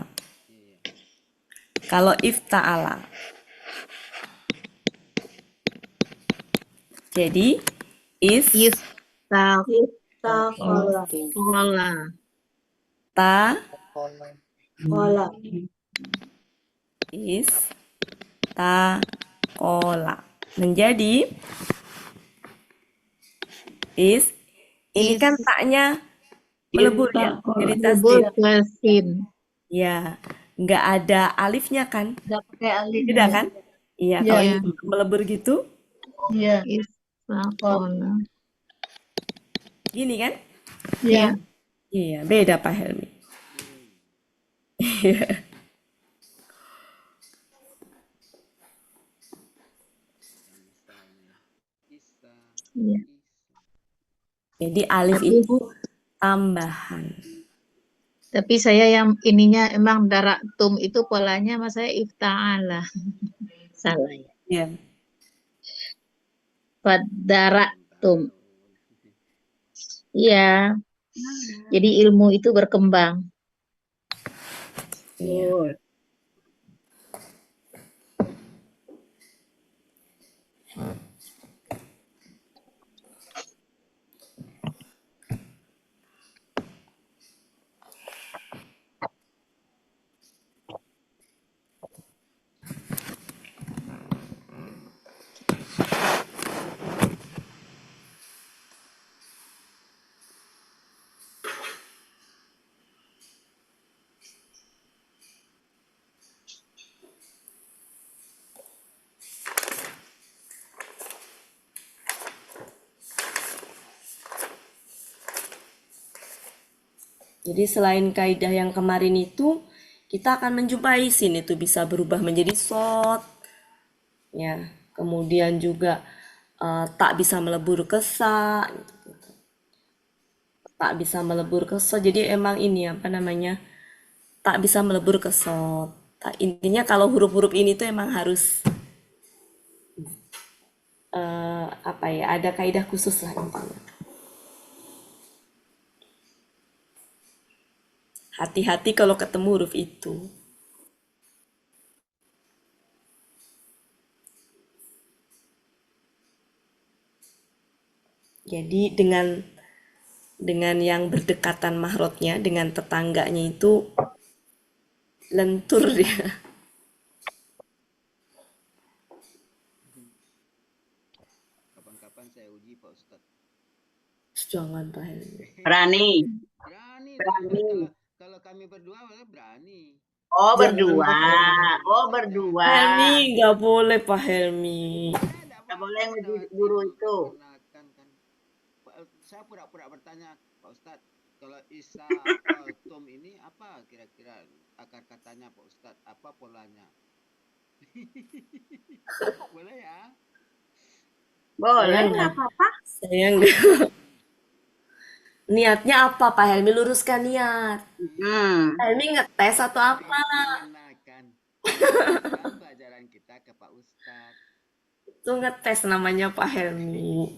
Kalau ifta'ala. Jadi Istakola. ta Kola. istakola. Menjadi ini kan taknya melebur ya. Jadi tasdid. Ya, nggak ada alifnya kan? Nggak pakai alif. Beda kan? Iya, kalau ini melebur gitu, Iya. Istakola. gini kan? Iya. Iya, beda Pak Helmi. Iya. Jadi alif itu tambahan. Tapi saya yang ininya emang daraktum itu polanya mas saya ifta'ala. Salah ya. Iya. Daraktum. Iya. Jadi ilmu itu berkembang. Iya. Jadi selain kaidah yang kemarin itu, kita akan menjumpai sin itu bisa berubah menjadi sod. Ya, kemudian juga tak bisa melebur ke sa. Tak bisa melebur ke sod. Jadi emang ini apa namanya? Tak bisa melebur ke sod. Intinya kalau huruf-huruf ini tuh emang harus apa ya? Ada kaidah khusus lah intinya. Hati-hati kalau ketemu huruf itu. Jadi dengan yang berdekatan mahrotnya, dengan tetangganya itu lentur dia. Kapan-kapan saya uji Pak Ustadz. Jangan Pak Helmi. Berani. Berani Pak Berani. Ustadz. Kalau kami berdua malah berani. Oh, Jangan berdua. Pak. Oh, berdua. Helmi, nggak boleh Pak Helmi. Saya Nggak boleh mau ngejujuk guru itu. perkenalkan kan. Saya pura-pura bertanya Pak Ustadz, kalau Isa Tom ini apa kira-kira akar katanya Pak Ustadz? Apa polanya? Boleh ya? Boleh, Boleh. nggak apa-apa. Saya nggak. Niatnya apa Pak Helmi? Luruskan niat. Pak Helmi ngetes atau apa? Mengenalkan pelajaran kita ke Pak Ustadz. Itu ngetes namanya Pak Helmi.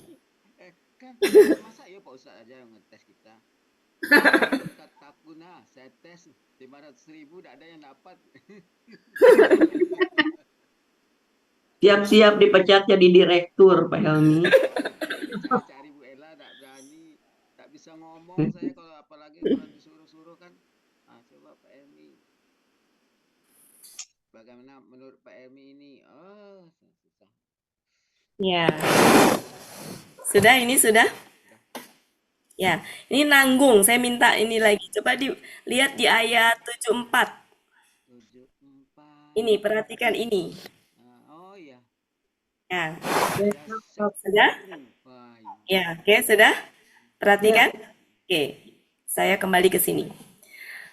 Kan masa ya Pak Ustadz aja yang ngetes kita? Ustadz Takuna, saya tes 500.000 tidak ada yang dapat. Siap-siap dipecat jadi direktur, Pak Helmi. Saya cari Bu Ella tidak berani, tak bisa ngomong saya kalau apalagi kalau disuruh-suruh kan. Coba Pak Helmi, bagaimana menurut Pak Helmi ini? Susah. Ya. Sudah, ini sudah? Ya, ini nanggung. Saya minta ini lagi. Coba dilihat di ayat 74. 74. Ini, perhatikan ini. Oh iya. Ya, Sudah? sudah? Ya, oke, sudah? Perhatikan. Oke, saya kembali ke sini.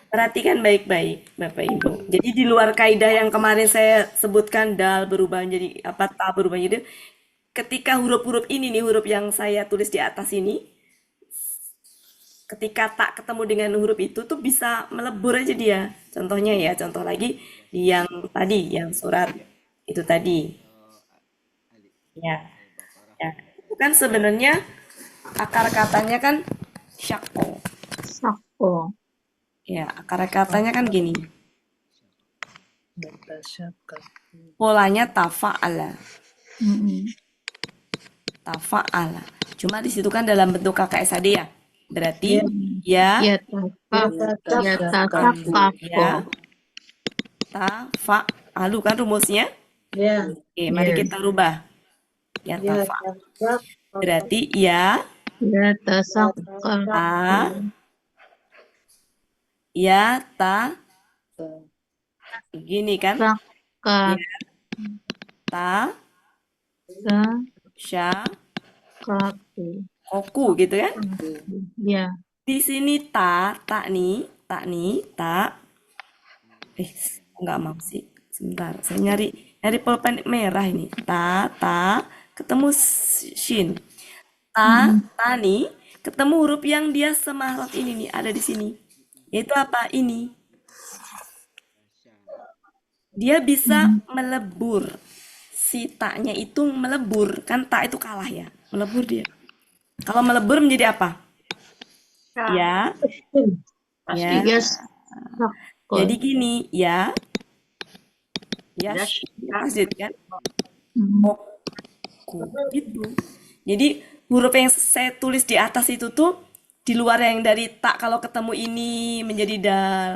Perhatikan baik-baik, Bapak Ibu. Jadi di luar kaidah yang kemarin saya sebutkan, dal berubah menjadi apa, ta berubah menjadi, ketika huruf-huruf ini nih, huruf yang saya tulis di atas ini, ketika tak ketemu dengan huruf itu tuh bisa melebur aja dia. Contohnya ya, contoh lagi di yang tadi, yang surat itu tadi. Ya, ya. Itu kan sebenarnya akar katanya kan syakko. Sako. Ya, akar katanya kan gini. Bertasyakal. Polanya tafa'ala. Mm-mm. Tafa'ala. Cuma di situ kan dalam bentuk KKSAD ya. Berarti ya, Ya tatap. Ya tatap. ya, tafa'alu kan rumusnya. Ya. Oke, mari kita rubah. Ya, Ya. tafa. Berarti ya, Ya tasakal. ta, ya, ta, gini kan? Sakal. Ta, sya, Kaku. koku gitu kan? Ya. Di sini ta nih, ta. Nggak mau sih. Sebentar, saya nyari pulpen merah ini. Ta, ketemu shin. Ta nih, ketemu huruf yang dia semahrot ini nih, ada di sini. Yaitu apa? Ini. Dia bisa melebur. Si taknya itu melebur. Kan tak itu kalah ya. Melebur dia. Kalau melebur menjadi apa? Ya. Ya. Ya. Jadi gini, ya. Ya, masjid kan? Oku. Gitu. Jadi huruf yang saya tulis di atas itu tuh di luar yang dari tak kalau ketemu ini menjadi dal.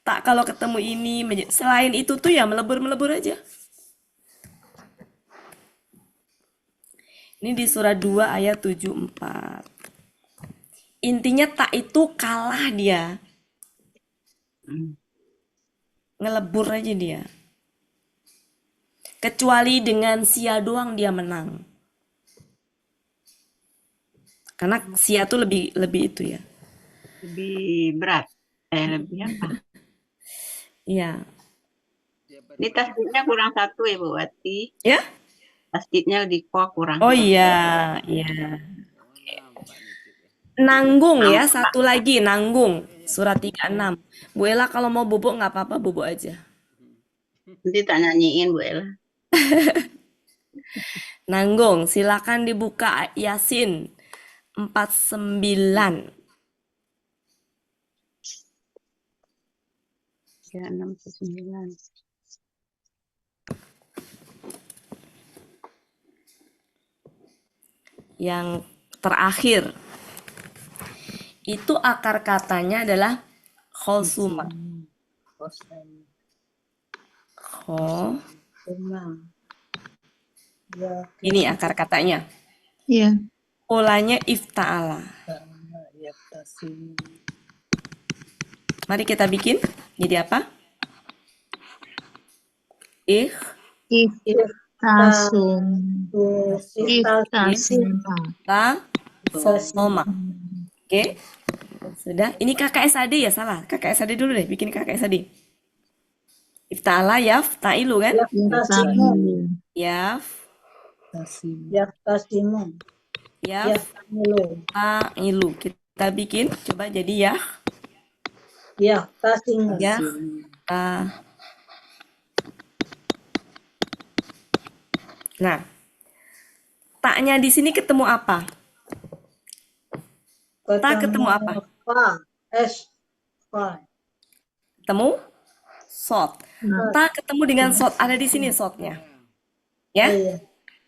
Tak kalau ketemu ini menjadi, selain itu tuh ya melebur-melebur aja. Ini di surah 2 ayat 74. Intinya tak itu kalah dia. Ngelebur aja dia. Kecuali dengan sia doang dia menang. Karena sia tuh lebih itu ya. Lebih berat. Lebih apa? Iya. Ini tasdidnya kurang satu ya, Bu Wati. Ya? Tasdidnya di kok kurang. Oh iya, iya. Nanggung ya, satu lagi nanggung. Surat 36. Bu Ella kalau mau bubuk nggak apa-apa, bubuk aja. Nanti tak nyanyiin, Bu Ella. Nanggung, silakan dibuka Yasin 49. 3, 6, 9. Yang terakhir itu akar katanya adalah khosuma. Kosan. Kho, Rumah. Ya, ini akar katanya. Iya. Polanya ifta'ala. Sama yaktasim. Mari kita bikin. Jadi apa? Iftasum. Iftasim. Iftasoma. Oke. Sudah. Ini kakak SAD ya? Salah. Kakak SAD dulu deh. Bikin kakak SAD. Ifta'ala yafta'ilu kan? Yaftasimu. Yaf. Tasim. Yaftasimu. Yaftamilu. Yafta'ilu. Kita bikin. Coba jadi ya. Yaftasimu. Ya. Tasim. Nah. Taknya di sini ketemu apa? Tak ketemu apa? Fa. Fa. Ketemu sot. Tak ketemu dengan sot. Ada di sini sotnya. Ya. Iya.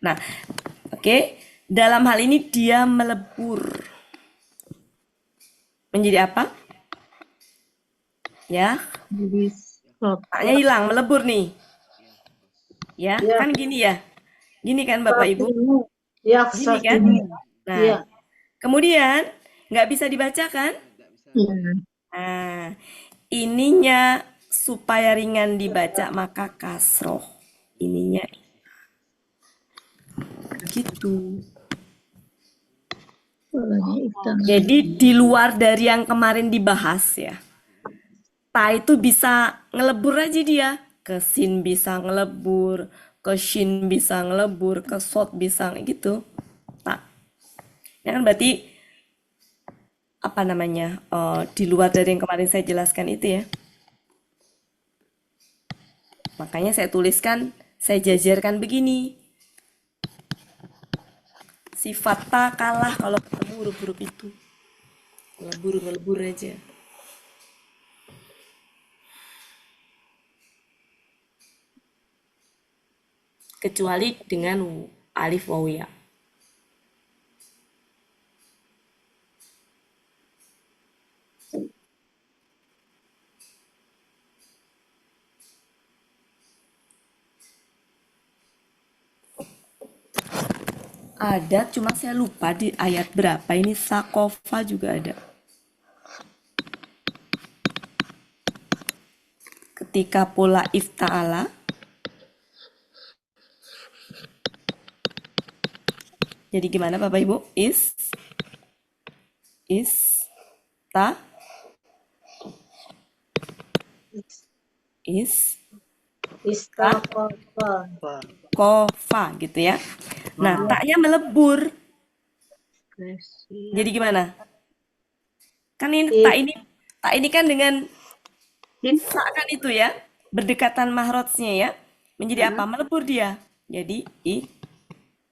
Nah, oke. Dalam hal ini dia melebur. Menjadi apa? Ya. Jadi sot. Taknya hilang, melebur nih. Ya, Ya. kan gini ya. Gini kan Bapak Ibu? Yaftasimu. Gini kan? Yaftasimu. Nah, Iya. kemudian nggak bisa dibacakan? Iya. Nah, ininya supaya ringan dibaca maka kasroh. Ininya gitu. Polanya iftar. Jadi di luar dari yang kemarin dibahas ya. Ta itu bisa ngelebur aja dia. Ke sin bisa ngelebur, ke shin bisa ngelebur, ke sot bisa gitu. Ta. Ya kan berarti apa namanya? Di luar dari yang kemarin saya jelaskan itu ya. Makanya saya tuliskan, saya jajarkan begini. Sifat ta kalah kalau ketemu huruf-huruf itu. Ngelebur aja. Kecuali dengan alif waw ya. Ada, cuma saya lupa di ayat berapa ini sakofa juga ada. Ketika pola ifta'ala jadi gimana Bapak Ibu? Ta Istaghfar. kofa gitu ya. Nah, taknya melebur. Jadi gimana? Kan ini tak ini kan dengan sa kan itu ya, berdekatan mahrotnya ya. Menjadi apa? Melebur dia. Jadi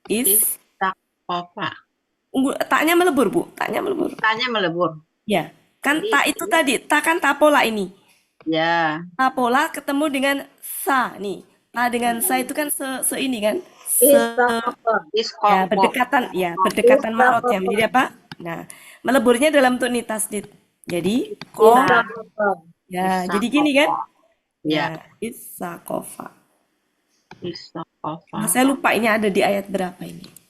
Istaghfar. taknya melebur, Bu. Taknya melebur. Tanya melebur. Ya, kan Jadi, tak itu tadi, tak kan tapola ini. Ya. Tapola ketemu dengan sa nih. Ta dengan sa itu kan se ini kan. Istaghfar. Ya, berdekatan mahrotnya menjadi apa? Nah, meleburnya dalam bentuk nih tasdid. Jadi Istaghfar. ya, jadi gini kan? Ya. Isakofa. Nah, Istaghfar. saya lupa ini ada di ayat berapa ini.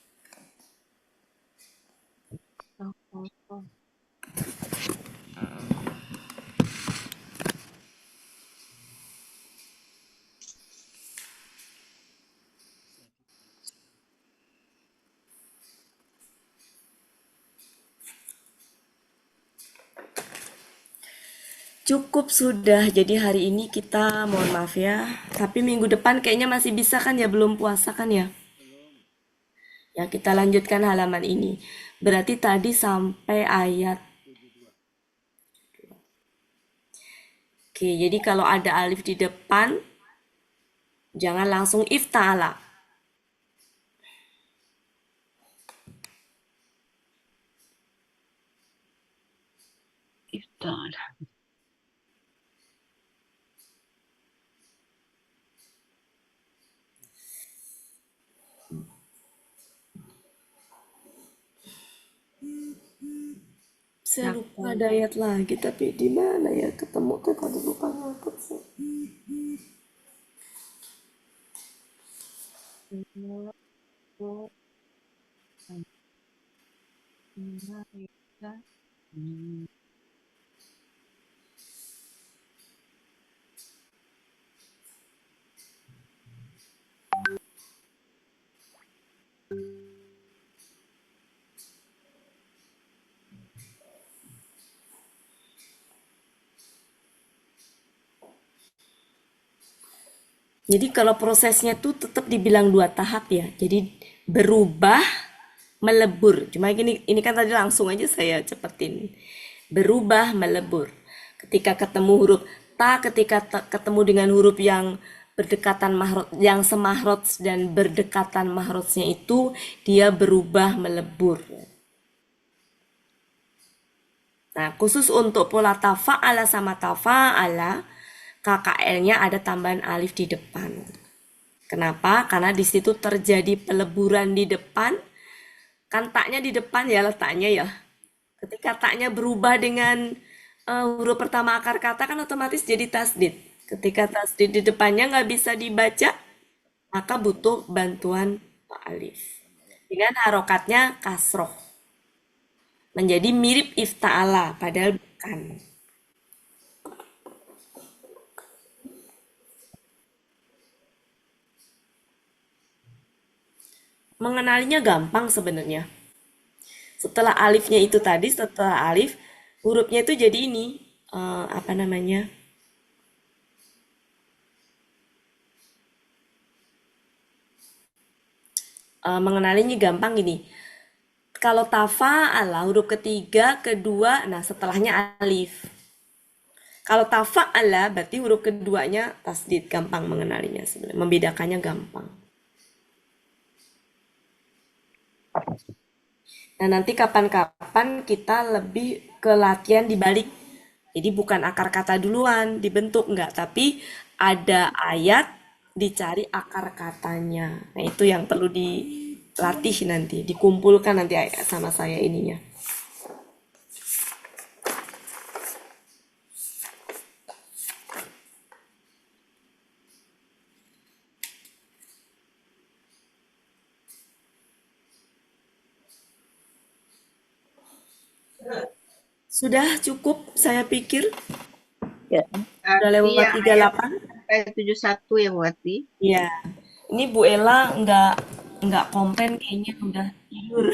Cukup sudah, jadi hari ini kita mohon maaf ya. Tapi minggu depan kayaknya masih bisa kan ya, belum puasa kan ya? Ya, kita lanjutkan halaman ini. Berarti tadi sampai ayat. Oke, jadi kalau ada alif di depan, jangan langsung ifta'ala. Ifta'ala. Saya lupa ada ayat lagi, tapi di mana ya ketemu tuh kalau lupa ngangkut sih. Jadi kalau prosesnya tuh tetap dibilang 2 tahap ya. Jadi berubah, melebur. Cuma ini kan tadi langsung aja saya cepetin. Berubah, melebur. Ketika ketemu huruf ta, ketika ketemu dengan huruf yang berdekatan mahrot, yang semahrot dan berdekatan mahrotnya itu dia berubah, melebur. Nah, khusus untuk pola tafa'ala sama tafa'ala, KKL-nya ada tambahan alif di depan. Kenapa? Karena di situ terjadi peleburan di depan. Kan taknya di depan ya letaknya ya. Ketika taknya berubah dengan huruf pertama akar kata kan otomatis jadi tasdid. Ketika tasdid di depannya nggak bisa dibaca, maka butuh bantuan alif. Dengan harokatnya kasroh. Menjadi mirip ifta'ala, padahal bukan. Mengenalinya gampang sebenarnya. Setelah alifnya itu tadi, setelah alif, hurufnya itu jadi ini, apa namanya? Mengenalinya gampang gini. Kalau tafa'ala huruf ketiga, kedua, nah setelahnya alif. Kalau tafa'ala berarti huruf keduanya tasdid, gampang mengenalinya sebenarnya, membedakannya gampang. Nah, nanti kapan-kapan kita lebih ke latihan dibalik. Jadi bukan akar kata duluan dibentuk, enggak, tapi ada ayat dicari akar katanya. Nah, itu yang perlu dilatih nanti, dikumpulkan nanti sama saya ininya. Sudah cukup, saya pikir. Ya. Sudah lewat 38. Ayat 71 ya, Bu Ati. Iya. Ini Bu Ella nggak komplain kayaknya udah tidur.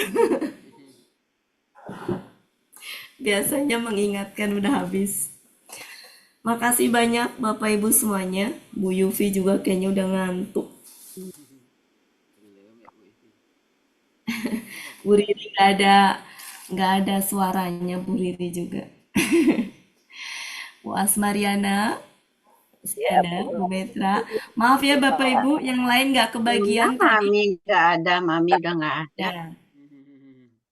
Biasanya mengingatkan udah habis. Makasih banyak Bapak Ibu semuanya. Bu Yufi juga kayaknya udah ngantuk. Bu Riri nggak ada suaranya Bu Riri juga. Bu Asmariana masih ada, Bu Metra. Maaf ya Bapak Ibu, yang lain nggak kebagian tadi. Mami nggak ada, Mami udah nggak ada.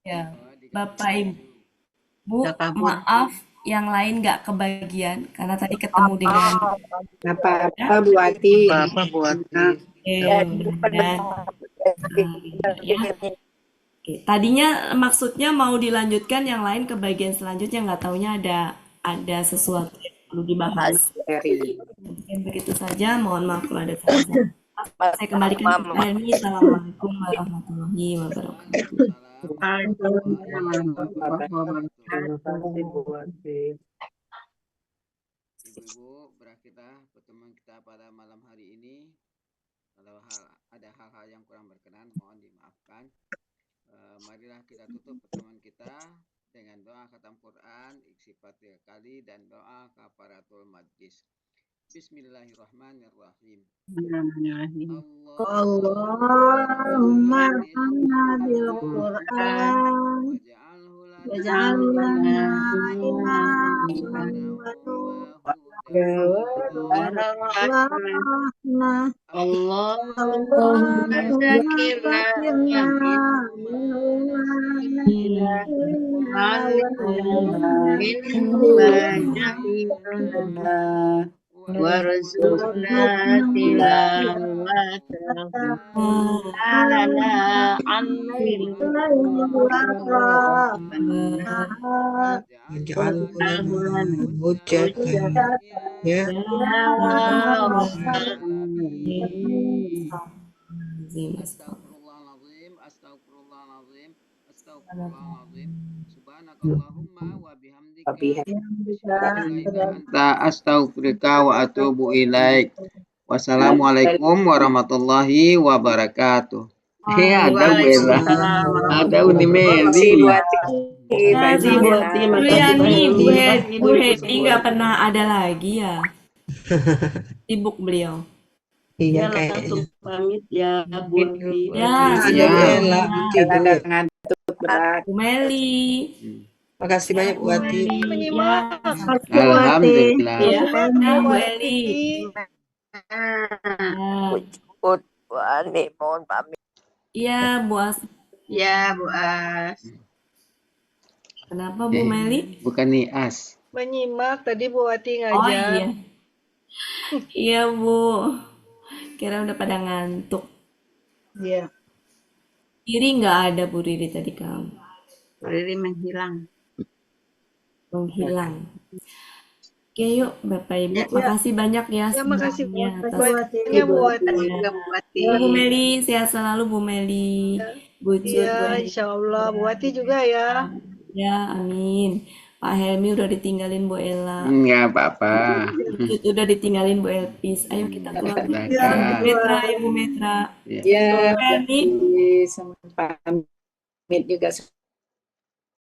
Ya, Bapak Ibu, Udah kabur. maaf yang lain nggak kebagian karena tadi ketemu dengan Apa Bu Ati? Apa Bu Ati? dan ya. Oke, tadinya maksudnya mau dilanjutkan yang lain ke bagian selanjutnya, nggak taunya ada sesuatu yang perlu dibahas. Mungkin begitu saja, mohon maaf kalau ada salah. Saya kembalikan ke Ani. Assalamualaikum warahmatullahi wabarakatuh. Ibu-ibu, berakhirlah pertemuan kita pada malam hari ini. Kalau ada hal-hal yang kurang berkenan, mohon dimaafkan. Marilah kita tutup pertemuan kita dengan doa khatam Quran, istighfar 3 kali, dan doa kafaratul majlis. Bismillahirrahmanirrahim. Allahumma arhamna bil Qur'an waj'alhu lana imaman wa nuran. Allahumma zakirna warzuqna tilawatahu ana amil waj'alna hujjatan ya Astagfirullahaladzim, astagfirullahaladzim, astagfirullahaladzim. Subhanakallahumma wa bihamdika asyhadu an la ilaha anta astaghfiruka wa atubu ilaik. Wassalamualaikum warahmatullahi wabarakatuh. Ada Bu Ella, Waalaikumsalam ada Uni warahmatullahi Meli. Terima kasih Bu Ati, Bu makasih Yani, banyak. Bu Hedi nggak pernah ada lagi ya. Sibuk beliau. Ya iya langsung kayaknya pamit ya Bu Ati. Ya, ada Bu Ya. Ella tidur. Bu Meli. Makasih banyak Bu Ati. Ya, Alhamdulillah. ya, Bu Eli. Iya, Bu As. ya Bu As. Kenapa Bu Meli? Bukan Nias. Menyimak tadi Bu Wati Oh ngajar. iya. Iya Bu. Kira udah pada ngantuk. Iya. Riri nggak ada Bu Riri tadi kamu. Riri menghilang. Menghilang. Oke yuk Bapak Ibu. Makasih banyak ya Ya, makasih Bu semuanya atas Wati. Ya, Bu Wati. Terima kasih juga Bu Wati. Bu Meli, sehat selalu Bu Meli. Bu Cut, Bu Iya, Edi. insya Allah. Bu Wati juga ya. Ya, amin. Pak Helmi udah ditinggalin Bu Ella. Enggak apa-apa. Bu Cut udah ditinggalin Bu Elpis. Ayo kita keluar. Bu Silakan. Metra, Ibu Metra. Ya. Bu Helmi. Sama pamit juga